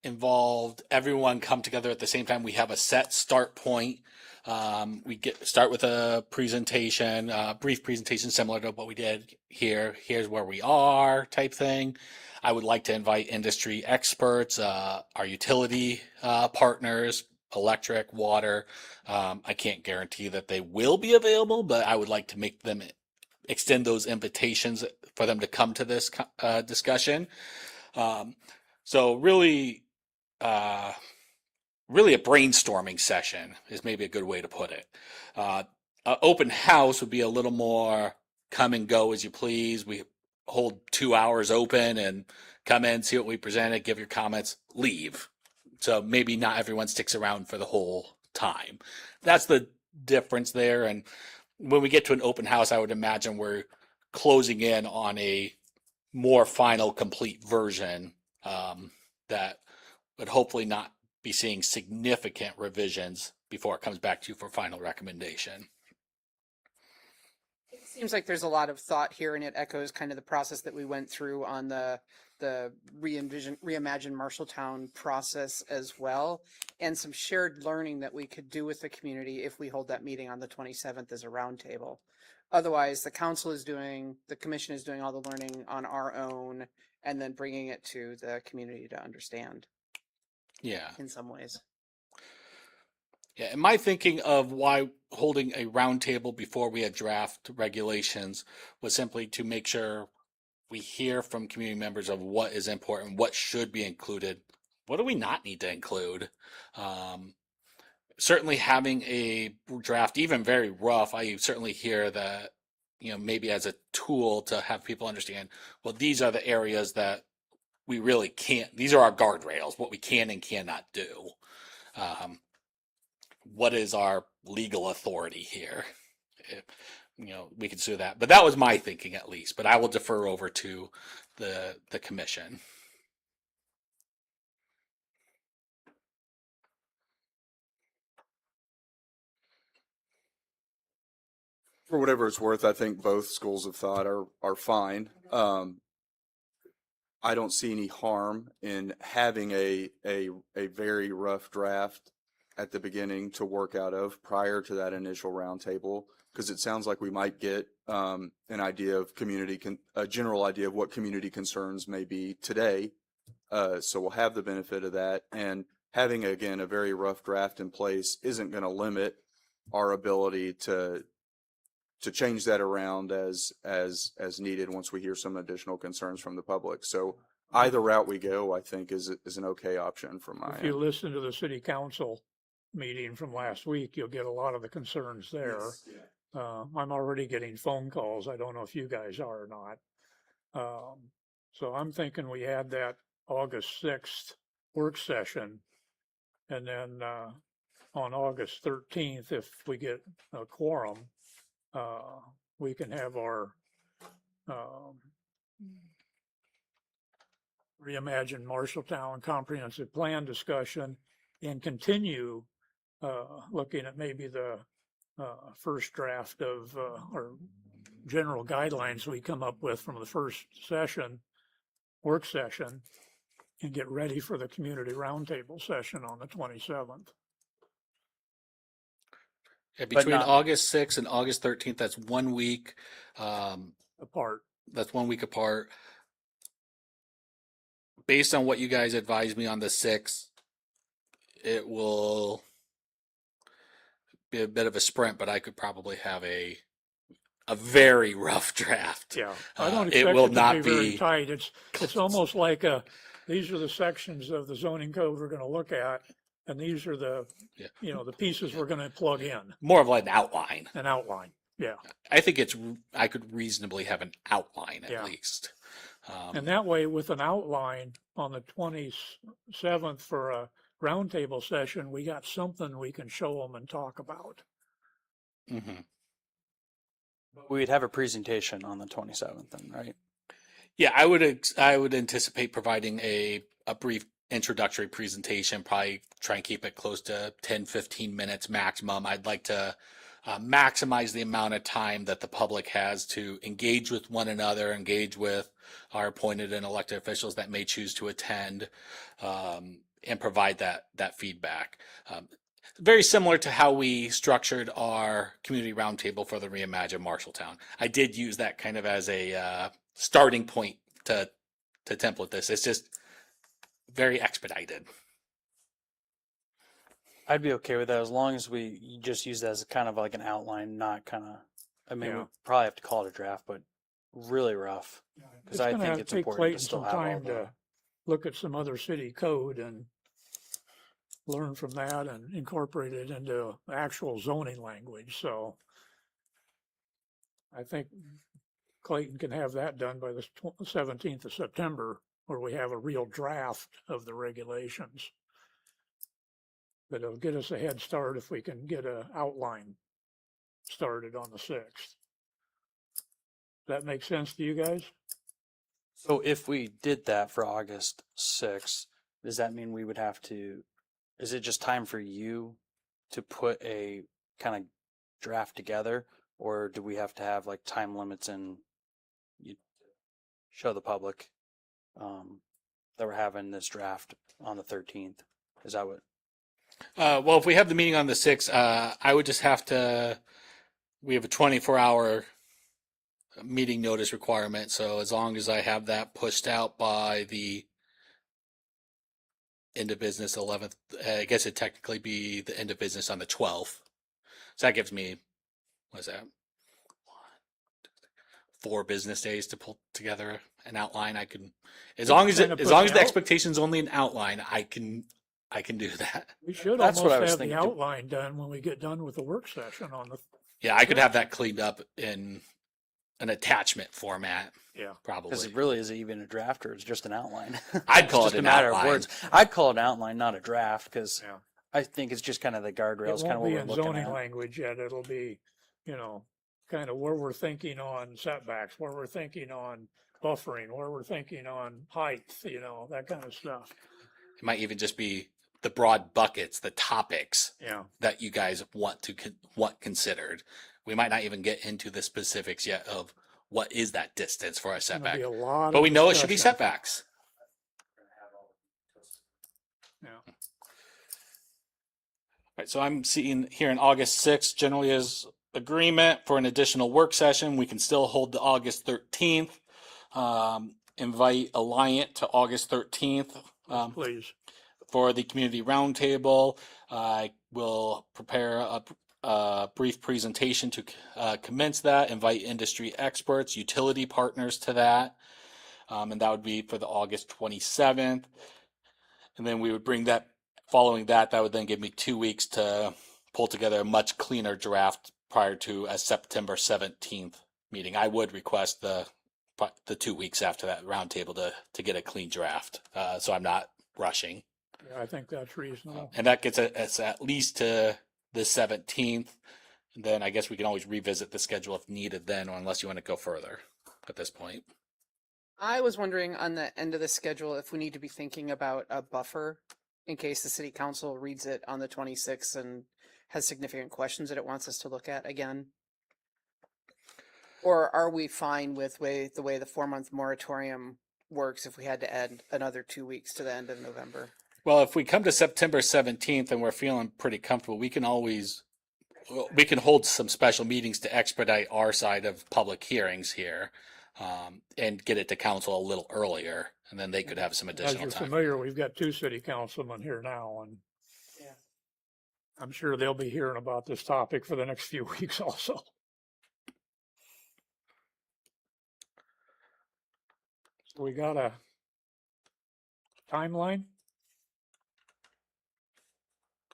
[SPEAKER 11] involved, everyone come together at the same time. We have a set start point. We start with a presentation, brief presentation similar to what we did here. Here's where we are type thing. I would like to invite industry experts, our utility partners, electric, water. I can't guarantee that they will be available, but I would like to make them extend those invitations for them to come to this discussion. So really a brainstorming session is maybe a good way to put it. An open house would be a little more come and go as you please. We hold 2 hours open and come in, see what we presented, give your comments, leave. So maybe not everyone sticks around for the whole time. That's the difference there. And when we get to an open house, I would imagine we're closing in on a more final, complete version that would hopefully not be seeing significant revisions before it comes back to you for final recommendation.
[SPEAKER 13] It seems like there's a lot of thought here, and it echoes kind of the process that we went through on the reimagine Marshalltown process as well, and some shared learning that we could do with the community if we hold that meeting on the 27th as a roundtable. Otherwise, the commission is doing all the learning on our own, and then bringing it to the community to understand.
[SPEAKER 11] Yeah.
[SPEAKER 13] In some ways.
[SPEAKER 11] Yeah, and my thinking of why holding a roundtable before we had draft regulations was simply to make sure we hear from community members of what is important, what should be included, what do we not need to include. Certainly having a draft, even very rough, I certainly hear that, maybe as a tool to have people understand, well, these are the areas that we really can't, these are our guardrails, what we can and cannot do. What is our legal authority here? We can do that. But that was my thinking at least, but I will defer over to the commission.
[SPEAKER 5] For whatever it's worth, I think both schools of thought are fine. I don't see any harm in having a very rough draft at the beginning to work out of prior to that initial roundtable, because it sounds like we might get an idea of a general idea of what community concerns may be today. So we'll have the benefit of that, and having again a very rough draft in place isn't going to limit our ability to change that around as needed once we hear some additional concerns from the public. So either route we go, I think is an okay option for my.
[SPEAKER 3] If you listen to the city council meeting from last week, you'll get a lot of the concerns there.
[SPEAKER 6] Yes, yeah.
[SPEAKER 3] I'm already getting phone calls. I don't know if you guys are or not. So I'm thinking we had that August 6th work session, and then on August 13th, if we get a quorum, we can have our Reimagine Marshalltown Comprehensive Plan discussion and continue looking at maybe the first draft of or general guidelines we come up with from the first work session, and get ready for the community roundtable session on the 27th.
[SPEAKER 11] Yeah, between August 6th and August 13th, that's 1 week
[SPEAKER 3] apart.
[SPEAKER 11] That's 1 week apart. Based on what you guys advised me on the 6th, it will be a bit of a sprint, but I could probably have a very rough draft.
[SPEAKER 3] Yeah, I don't expect
[SPEAKER 11] it will
[SPEAKER 3] it to
[SPEAKER 11] not
[SPEAKER 3] be very tight. It's almost like these are the sections of the zoning code we're going to look at, and these are the the pieces we're going to plug in.
[SPEAKER 11] More of like an outline.
[SPEAKER 3] An outline, yeah.
[SPEAKER 11] I think I could reasonably have an outline at least.
[SPEAKER 3] And that way, with an outline on the 27th for a roundtable session, we got something we can show them and talk about.
[SPEAKER 11] Mm-hmm.
[SPEAKER 14] We'd have a presentation on the 27th then, right?
[SPEAKER 11] Yeah, I would anticipate providing a brief introductory presentation, probably try and keep it close to 10, 15 minutes maximum. I'd like to maximize the amount of time that the public has to engage with one another, engage with our appointed and elected officials that may choose to attend, and provide that feedback. Very similar to how we structured our community roundtable for the Reimagine Marshalltown. I did use that kind of as a starting point to template this. It's just very expedited.
[SPEAKER 14] I'd be okay with that as long as we just use that as kind of like an outline, not kind of, I mean,
[SPEAKER 3] Yeah.
[SPEAKER 14] we probably have to call it a draft, but really rough. Because I
[SPEAKER 3] gonna
[SPEAKER 14] think it's
[SPEAKER 3] take
[SPEAKER 14] important
[SPEAKER 3] Clayton
[SPEAKER 14] to still
[SPEAKER 3] some
[SPEAKER 14] have all
[SPEAKER 3] time
[SPEAKER 14] the.
[SPEAKER 3] to look at some other city code and learn from that and incorporate it into actual zoning language, so I think Clayton can have that done by the 17th of September, where we have a real draft of the regulations. But it'll get us a head start if we can get a outline started on the 6th. That make sense to you guys?
[SPEAKER 14] So if we did that for August 6th, does that mean we would have to, is it just time for you to put a kind of draft together? Or do we have to have like time limits and you show the public that we're having this draft on the 13th? Is that what?
[SPEAKER 11] Well, if we have the meeting on the 6th, I would just have to, we have a 24-hour meeting notice requirement. So as long as I have that pushed out by the end of business 11th, I guess it'd technically be the end of business on the 12th. So that gives me, what is that? 4 business days to pull together an outline. I can, as long as the expectation's only an outline, I can do that.
[SPEAKER 3] We should
[SPEAKER 14] That's what I
[SPEAKER 3] almost
[SPEAKER 14] was
[SPEAKER 3] have the
[SPEAKER 14] thinking.
[SPEAKER 3] outline done when we get done with the work session on the,
[SPEAKER 11] Yeah, I could have that cleaned up in an attachment format.
[SPEAKER 3] yeah.
[SPEAKER 11] Probably.
[SPEAKER 14] Because it really isn't even a draft, or it's just an outline.
[SPEAKER 11] I'd
[SPEAKER 14] It's
[SPEAKER 11] call
[SPEAKER 14] just
[SPEAKER 11] it
[SPEAKER 14] a
[SPEAKER 11] an
[SPEAKER 14] matter
[SPEAKER 11] outline.
[SPEAKER 14] of words. I'd call it an outline, not a draft, because
[SPEAKER 3] Yeah.
[SPEAKER 14] I think it's just kind of the guardrails,
[SPEAKER 3] It
[SPEAKER 14] kind of
[SPEAKER 3] won't
[SPEAKER 14] what
[SPEAKER 3] be
[SPEAKER 14] we're
[SPEAKER 3] in
[SPEAKER 14] looking
[SPEAKER 3] zoning
[SPEAKER 14] at.
[SPEAKER 3] language yet. It'll be, kind of where we're thinking on setbacks, where we're thinking on buffering, where we're thinking on height, that kind of stuff.
[SPEAKER 11] It might even just be the broad buckets, the topics
[SPEAKER 3] Yeah.
[SPEAKER 11] that you guys want considered. We might not even get into the specifics yet of what is that distance for a
[SPEAKER 3] It's gonna
[SPEAKER 11] setback.
[SPEAKER 3] be a lot
[SPEAKER 11] But
[SPEAKER 3] of
[SPEAKER 11] we know it should be
[SPEAKER 3] discussion.
[SPEAKER 11] setbacks.
[SPEAKER 3] Yeah.
[SPEAKER 11] Right, so I'm seeing here in August 6th generally as agreement for an additional work session. We can still hold the August 13th. Invite Alliant to August 13th.
[SPEAKER 3] Please.
[SPEAKER 11] For the community roundtable. I will prepare a brief presentation to commence that, invite industry experts, utility partners to that. And that would be for the August 27th. And then we would bring that, following that, that would then give me 2 weeks to pull together a much cleaner draft prior to a September 17th meeting. I would request the 2 weeks after that roundtable to get a clean draft. So I'm not rushing.
[SPEAKER 3] Yeah, I think that's reasonable.
[SPEAKER 11] And that gets us at least to the 17th. And then I guess we can always revisit the schedule if needed then, or unless you want to go further at this point.
[SPEAKER 13] I was wondering on the end of the schedule if we need to be thinking about a buffer in case the city council reads it on the 26th and has significant questions that it wants us to look at again. Or are we fine with the way the 4-month moratorium works if we had to add another 2 weeks to the end of November?
[SPEAKER 11] Well, if we come to September 17th and we're feeling pretty comfortable, we can hold some special meetings to expedite our side of public hearings here, and get it to council a little earlier, and then they could have some
[SPEAKER 3] As
[SPEAKER 11] additional
[SPEAKER 3] you're
[SPEAKER 11] time.
[SPEAKER 3] familiar, we've got 2 city councilmen here now, and
[SPEAKER 13] Yeah.
[SPEAKER 3] I'm sure they'll be hearing about this topic for the next few weeks also. So we got a timeline?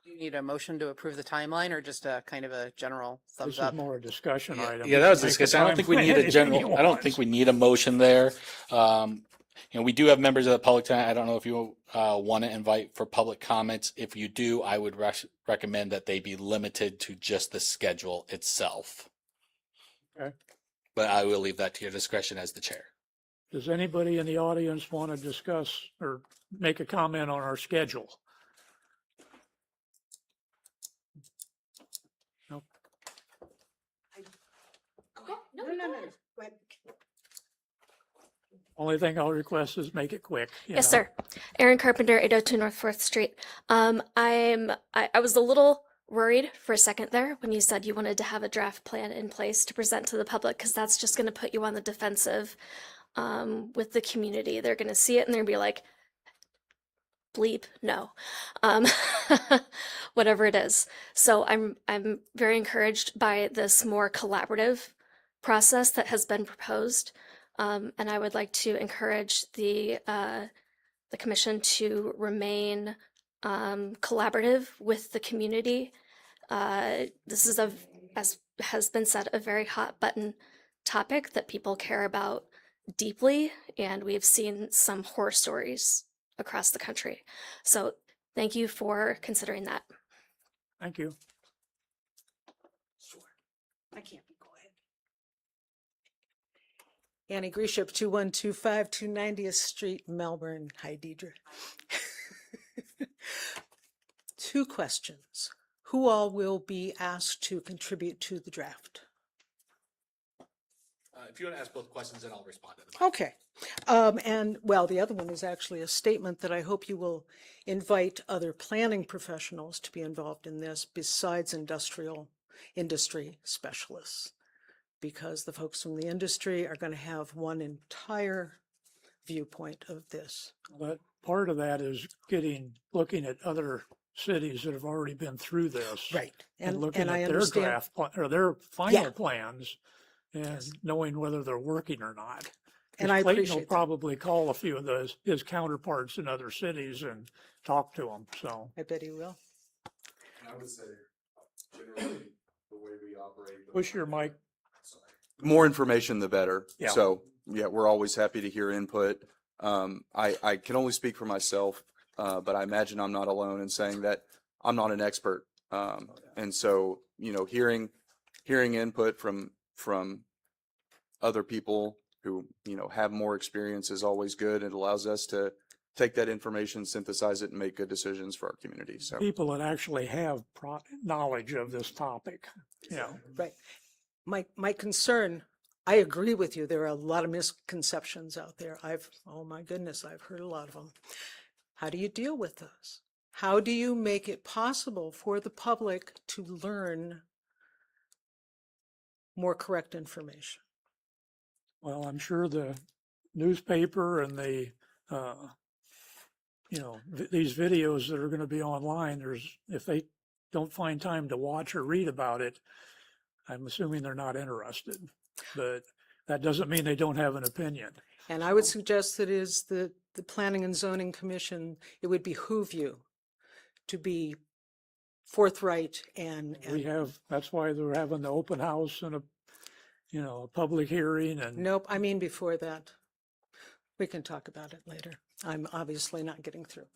[SPEAKER 13] Do you need a motion to approve the timeline or just a kind of a general
[SPEAKER 3] This
[SPEAKER 13] thumbs
[SPEAKER 3] is
[SPEAKER 13] up?
[SPEAKER 3] more a discussion item.
[SPEAKER 11] Yeah, that was a
[SPEAKER 3] Make a
[SPEAKER 11] discussion. I don't think we
[SPEAKER 3] timeline
[SPEAKER 11] need a
[SPEAKER 3] anything
[SPEAKER 11] general,
[SPEAKER 3] you
[SPEAKER 11] I don't
[SPEAKER 3] want.
[SPEAKER 11] think we need a motion there. We do have members of the public tonight. I don't know if you want to invite for public comments. If you do, I would recommend that they be limited to just the schedule itself.
[SPEAKER 3] Okay.
[SPEAKER 11] But I will leave that to your discretion as the chair.
[SPEAKER 3] Does anybody in the audience want to discuss or make a comment on our schedule? Nope.
[SPEAKER 2] No,
[SPEAKER 10] No. Go ahead.
[SPEAKER 3] Only thing I'll request is make it quick. you
[SPEAKER 15] Yes,
[SPEAKER 3] know.
[SPEAKER 15] sir. Aaron Carpenter, 802 North 4th Street. I was a little worried for a second there when you said you wanted to have a draft plan in place to present to the public, because that's just going to put you on the defensive with the community. They're going to see it and they're going to be like, bleep, no, whatever it is. So I'm very encouraged by this more collaborative process that has been proposed. And I would like to encourage the commission to remain collaborative with the community. This is as has been said, a very hot button topic that people care about deeply, and we've seen some horror stories across the country. So thank you for considering that.
[SPEAKER 3] Thank you.
[SPEAKER 2] I can't be quiet.
[SPEAKER 16] Annie Gresham, 2125 290th Street, Melbourne. Hi, Deidre. Two questions. Who all will be asked to contribute to the draft?
[SPEAKER 11] If you want to ask both questions, then I'll respond to them.
[SPEAKER 16] Okay. And well, the other one is actually a statement that I hope you will invite other planning professionals to be involved in this besides industry specialists, because the folks from the industry are going to have one entire viewpoint of this.
[SPEAKER 3] But part of that is looking at other cities that have already been through this.
[SPEAKER 16] Right.
[SPEAKER 3] And looking
[SPEAKER 16] I
[SPEAKER 3] at their
[SPEAKER 16] understand.
[SPEAKER 3] draft, or their final
[SPEAKER 16] Yeah.
[SPEAKER 3] plans and knowing whether they're working or not. 'Cause
[SPEAKER 16] And I
[SPEAKER 3] Clayton will
[SPEAKER 16] appreciate that.
[SPEAKER 3] probably call a few of his counterparts in other cities and talk to them, so.
[SPEAKER 16] I bet he will.
[SPEAKER 6] And I would say, generally, the way we operate.
[SPEAKER 3] Push your mic.
[SPEAKER 5] The more information, the better.
[SPEAKER 3] Yeah.
[SPEAKER 5] So, yeah, we're always happy to hear input. I can only speak for myself, but I imagine I'm not alone in saying that I'm not an expert. And so, hearing input from other people who, have more experience is always good. It allows us to take that information, synthesize it, and make good decisions for our community. So
[SPEAKER 3] People that actually have knowledge of this topic,
[SPEAKER 16] Right. My concern, I agree with you. There are a lot of misconceptions out there. Oh my goodness, I've heard a lot of them. How do you deal with those? How do you make it possible for the public to learn more correct information?
[SPEAKER 3] Well, I'm sure the newspaper and the, these videos that are going to be online, if they don't find time to watch or read about it, I'm assuming they're not interested. But that doesn't mean they don't have an opinion.
[SPEAKER 16] And I would suggest that is the Planning and Zoning Commission, it would behoove you to be forthright and
[SPEAKER 3] That's why they're having the open house and a public hearing and.
[SPEAKER 16] Nope, I mean before that. We can talk about it later. I'm obviously not getting through.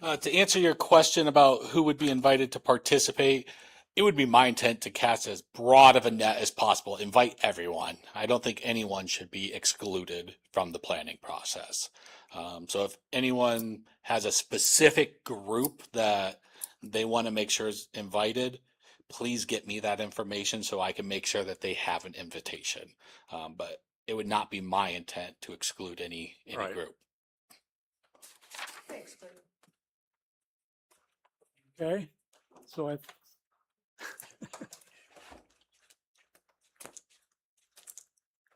[SPEAKER 11] To answer your question about who would be invited to participate, it would be my intent to cast as broad of a net as possible, invite everyone. I don't think anyone should be excluded from the planning process. So if anyone has a specific group that they want to make sure is invited, please get me that information so I can make sure that they have an invitation. But it would not be my intent to exclude any
[SPEAKER 3] Right.
[SPEAKER 11] group.
[SPEAKER 16] Thanks,
[SPEAKER 3] Okay, so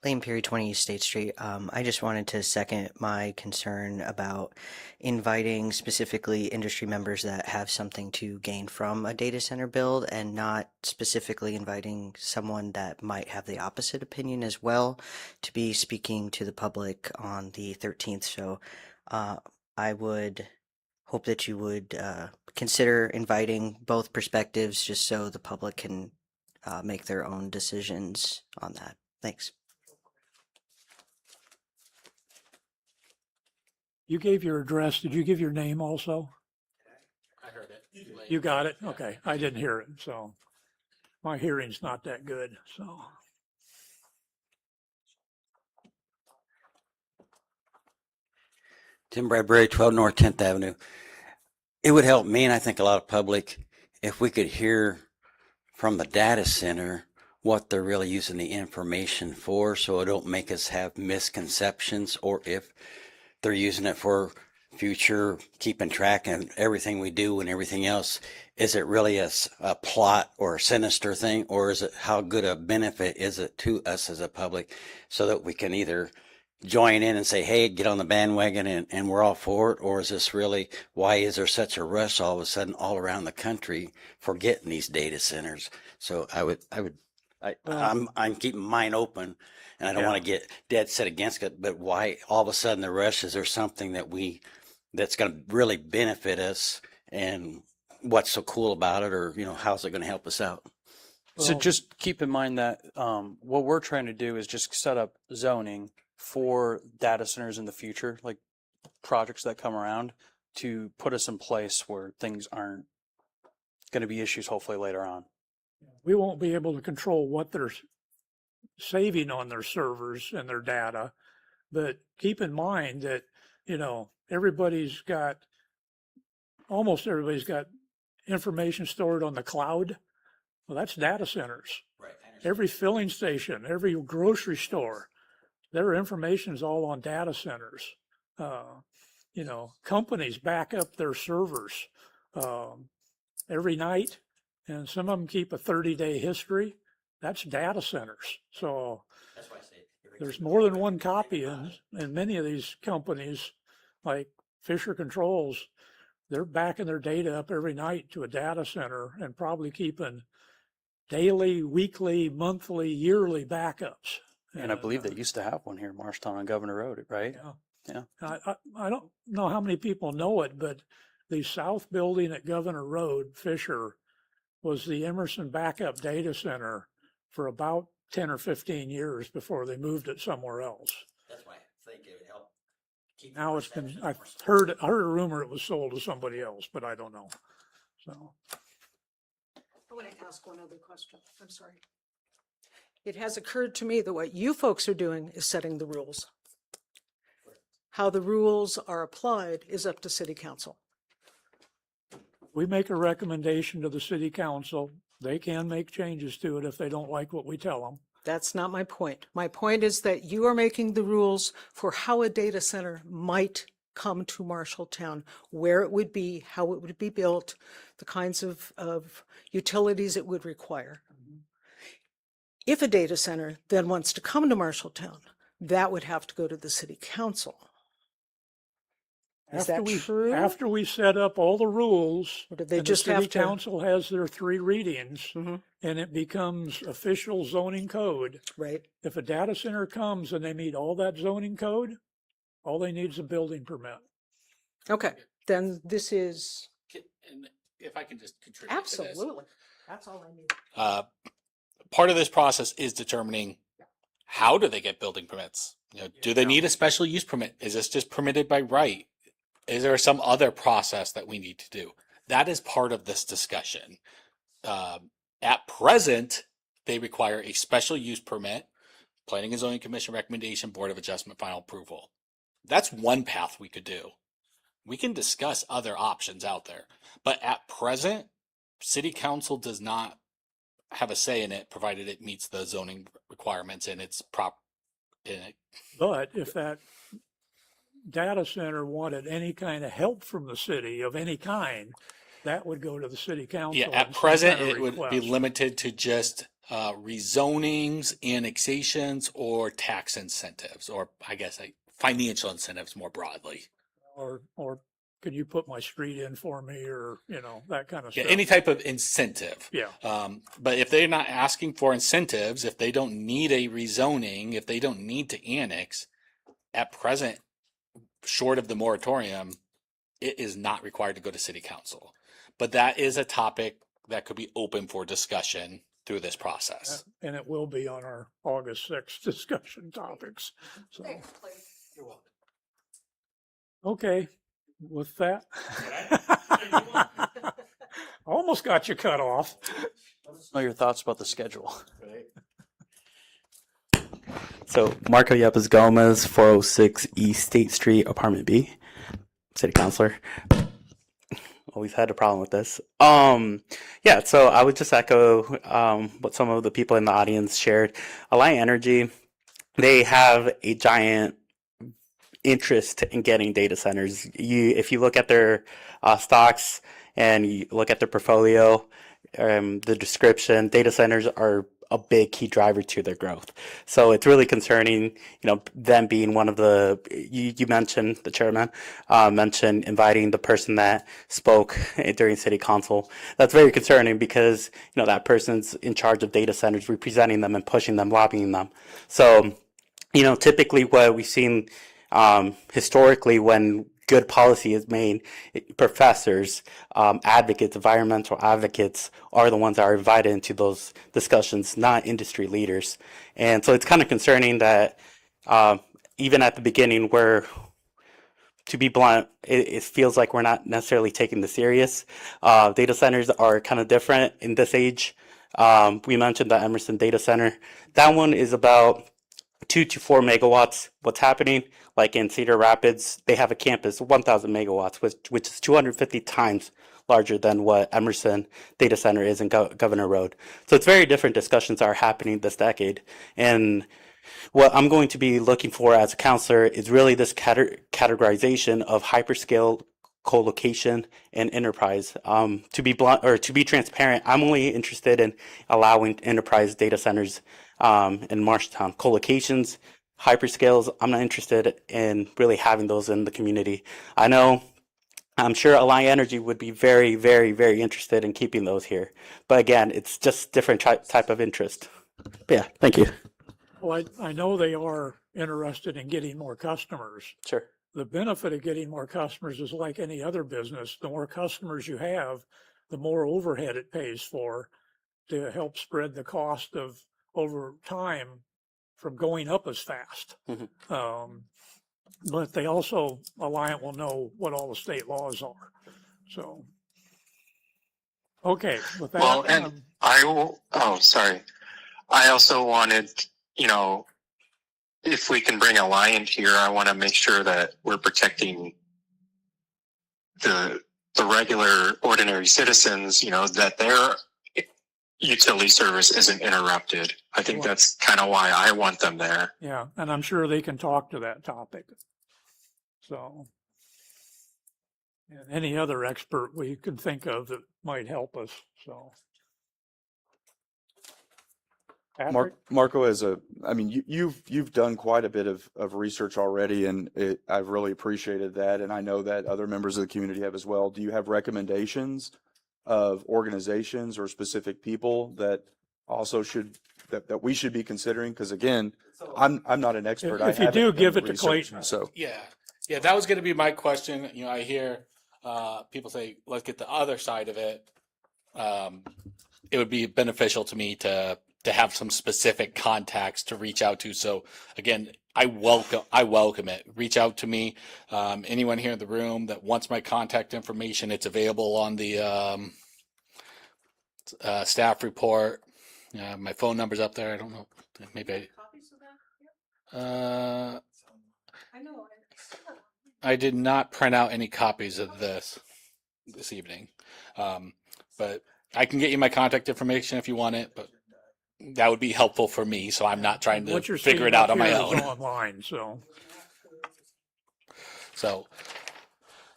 [SPEAKER 8] Lane Perry, 20 East State Street. I just wanted to second my concern about inviting specifically industry members that have something to gain from a data center build, and not specifically inviting someone that might have the opposite opinion as well to be speaking to the public on the 13th. So I would hope that you would consider inviting both perspectives, just so the public can make their own decisions on that. Thanks.
[SPEAKER 3] you gave your address. Did you give your name also?
[SPEAKER 11] I heard it.
[SPEAKER 3] You got it? Okay, I didn't hear it, so my hearing's not that good, so.
[SPEAKER 17] Tim Bradbury, 12 North 10th Avenue. It would help me, and I think a lot of public, if we could hear from the data center what they're really using the information for, so it don't make us have misconceptions, or if they're using it for future keeping track and everything we do and everything else. Is it really a plot or a sinister thing, or is it how good a benefit is it to us as a public, so that we can either join in and say, hey, get on the bandwagon and we're all for it? Or is this really, why is there such a rush all of a sudden all around the country for getting these data centers? So I'm keeping mine open, and I don't want to get dead set against it, but why all of a sudden the rush? Is there something that's going to really benefit us, and what's so cool about it, or, how's it going to help us out?
[SPEAKER 14] So just keep in mind that what we're trying to do is just set up zoning for data centers in the future, like projects that come around, to put us in place where things aren't going to be issues hopefully later on.
[SPEAKER 3] We won't be able to control what they're saving on their servers and their data, but keep in mind that, almost everybody's got information stored on the cloud. Well, that's data centers.
[SPEAKER 17] Right.
[SPEAKER 3] Every filling station, every grocery store, their information is all on data centers. Companies back up their servers every night, and some of them keep a 30-day history. That's data centers. So
[SPEAKER 17] That's why I say
[SPEAKER 3] there's more than one copy in many of these companies, like Fisher Controls. They're backing their data up every night to a data center and probably keeping daily, weekly, monthly, yearly backups.
[SPEAKER 14] And I believe they used to have one here in Marshtown on Governor Road, right?
[SPEAKER 3] Yeah. I don't know how many people know it, but the south building at Governor Road, Fisher, was the Emerson backup data center for about 10 or 15 years before they moved it somewhere else.
[SPEAKER 17] That's why I think it would help keep.
[SPEAKER 3] Now it's been, I heard a rumor it was sold to somebody else, but I don't know. So.
[SPEAKER 16] I want to ask one other question. I'm sorry. It has occurred to me that what you folks are doing is setting the rules. How the rules are applied is up to city council.
[SPEAKER 3] We make a recommendation to the city council. They can make changes to it if they don't like what we tell them.
[SPEAKER 16] That's not my point. My point is that you are making the rules for how a data center might come to Marshalltown, where it would be, how it would be built, the kinds of utilities it would require. If a data center then wants to come to Marshalltown, that would have to go to the city council. Is that true?
[SPEAKER 3] After we set up all the rules,
[SPEAKER 16] Or do they
[SPEAKER 3] and
[SPEAKER 16] just
[SPEAKER 3] the
[SPEAKER 16] have
[SPEAKER 3] city
[SPEAKER 16] to?
[SPEAKER 3] council has their 3 readings,
[SPEAKER 16] Mhm.
[SPEAKER 3] and it becomes official zoning code.
[SPEAKER 16] Right.
[SPEAKER 3] If a data center comes and they meet all that zoning code, all they need is a building permit.
[SPEAKER 16] Okay, then this is
[SPEAKER 11] And if I can just contribute to this.
[SPEAKER 16] absolutely. That's all I need.
[SPEAKER 11] Part of this process is determining how do they get building permits? Do they need a special use permit? Is this just permitted by right? Is there some other process that we need to do? That is part of this discussion. At present, they require a special use permit, Planning and Zoning Commission recommendation, Board of Adjustment final approval. That's one path we could do. We can discuss other options out there, but at present, City Council does not have a say in it, provided it meets the zoning requirements and it's
[SPEAKER 3] But if that data center wanted any kind of help from the city of any kind, that would go to the city council.
[SPEAKER 11] Yeah, at
[SPEAKER 3] and some
[SPEAKER 11] present,
[SPEAKER 3] kind of
[SPEAKER 11] it would be
[SPEAKER 3] request.
[SPEAKER 11] limited to just rezonings, annexations, or tax incentives, or I guess financial incentives more broadly.
[SPEAKER 3] Or could you put my street in for me, or, that kind of
[SPEAKER 11] Yeah,
[SPEAKER 3] stuff.
[SPEAKER 11] any type of incentive.
[SPEAKER 3] Yeah.
[SPEAKER 11] But if they're not asking for incentives, if they don't need a rezoning, if they don't need to annex, at present, short of the moratorium, it is not required to go to city council. But that is a topic that could be open for discussion through this process.
[SPEAKER 3] And it will be on our August 6th discussion topics. So,
[SPEAKER 11] You're welcome.
[SPEAKER 3] okay, with that. Almost got you cut off.
[SPEAKER 14] Let us know your thoughts about the schedule.
[SPEAKER 18] So Marco Yepes Gomez, 406 East State Street, Apartment B. city councilor. Always had a problem with this. Yeah, so I would just echo what some of the people in the audience shared. Alliant Energy, they have a giant interest in getting data centers. If you look at their stocks and you look at their portfolio, the description, data centers are a big key driver to their growth. So it's really concerning, them being one of the, you mentioned, the chairman mentioned inviting the person that spoke during city council. That's very concerning because, that person's in charge of data centers, representing them and pushing them, lobbying them. So, typically what we've seen historically when good policy is made, professors, advocates, environmental advocates are the ones that are invited into those discussions, not industry leaders. And so it's kind of concerning that even at the beginning where, to be blunt, it feels like we're not necessarily taking this serious. Data centers are kind of different in this age. We mentioned the Emerson data center. That one is about 2 to 4 megawatts. What's happening, like in Cedar Rapids, they have a campus, 1,000 megawatts, which is 250 times larger than what Emerson data center is in Governor Road. So it's very different discussions are happening this decade. And what I'm going to be looking for as a counselor is really this categorization of hyperscale, co-location, and enterprise. To be blunt, or to be transparent, I'm only interested in allowing enterprise data centers in Marshalltown. Co-locations, hyperscales, I'm not interested in really having those in the community. I'm sure Alliant Energy would be very, very, very interested in keeping those here. But again, it's just different type of interest. But yeah, thank you.
[SPEAKER 3] Well, I know they are interested in getting more customers.
[SPEAKER 18] Sure.
[SPEAKER 3] The benefit of getting more customers is like any other business. The more customers you have, the more overhead it pays for to help spread the cost of over time from going up as fast. But they also, Alliant will know what all the state laws are. So, okay, with that.
[SPEAKER 12] Well, and I will, sorry. I also wanted, if we can bring Alliant here, I want to make sure that we're protecting the regular ordinary citizens, that their utility service isn't interrupted. I think that's kind of why I want them there.
[SPEAKER 3] Yeah, and I'm sure they can talk to that topic. So, and any other expert we can think of that might help us, so. Patrick?
[SPEAKER 5] Marco, you've done quite a bit of research already, and I've really appreciated that, and I know that other members of the community have as well. Do you have recommendations of organizations or specific people that also that we should be considering? Because again, I'm not an expert.
[SPEAKER 3] If you do, give it to Clayton.
[SPEAKER 5] So
[SPEAKER 11] yeah, that was going to be my question. I hear people say, let's get the other side of it. It would be beneficial to me to have some specific contacts to reach out to. So again, I welcome it. Reach out to me. Anyone here in the room that wants my contact information, it's available on the staff report. My phone number's up there. I don't know. Maybe I did not print out any copies of this evening. But I can get you my contact information if you want it, but that would be helpful for me, so I'm not trying to figure it out on my own.
[SPEAKER 3] Online, so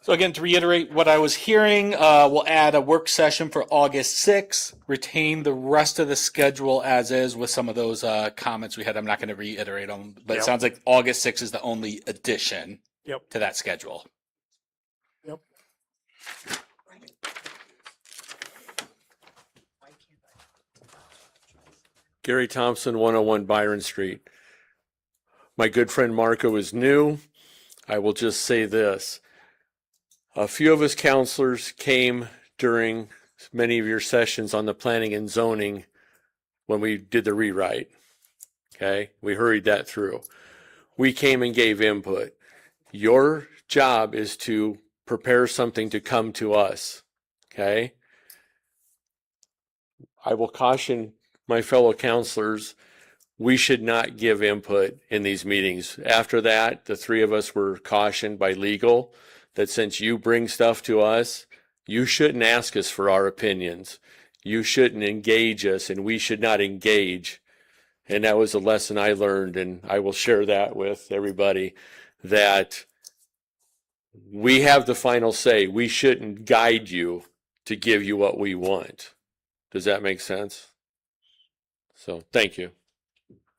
[SPEAKER 11] again, to reiterate what I was hearing, we'll add a work session for August 6th, retain the rest of the schedule as is with some of those comments we had. I'm not going to reiterate them, but it sounds like August 6th is the only addition to that schedule.
[SPEAKER 3] Yep.
[SPEAKER 19] Gary Thompson, 101 Byron Street. My good friend Marco is new. I will just say this. A few of us counselors came during many of your sessions on the planning and zoning when we did the rewrite. Okay, we hurried that through. We came and gave input. Your job is to prepare something to come to us. Okay, I will caution my fellow counselors, we should not give input in these meetings. After that, the three of us were cautioned by legal that since you bring stuff to us, you shouldn't ask us for our opinions. You shouldn't engage us, and we should not engage. And that was a lesson I learned, and I will share that with everybody, that we have the final say. We shouldn't guide you to give you what we want. Does that make sense? So, thank you.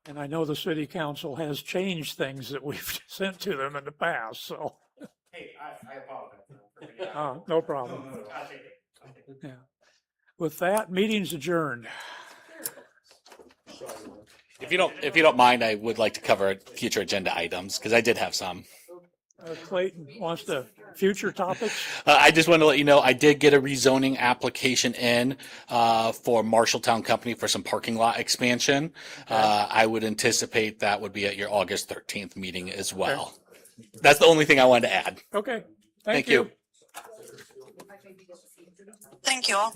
[SPEAKER 3] And I know the city council has changed things that we've sent to them in the past, so.
[SPEAKER 9] Hey, I apologize.
[SPEAKER 3] No problem. Yeah. With that, meeting's adjourned.
[SPEAKER 11] If you don't mind, I would like to cover future agenda items because I did have some.
[SPEAKER 3] Clayton wants to future topics.
[SPEAKER 11] I just want to let you know I did get a rezoning application in for Marshalltown Company for some parking lot expansion. I would anticipate that would be at your August 13th meeting as well. That's the only thing I wanted to add.
[SPEAKER 3] Okay.
[SPEAKER 11] Thank you.
[SPEAKER 10] Thank you all.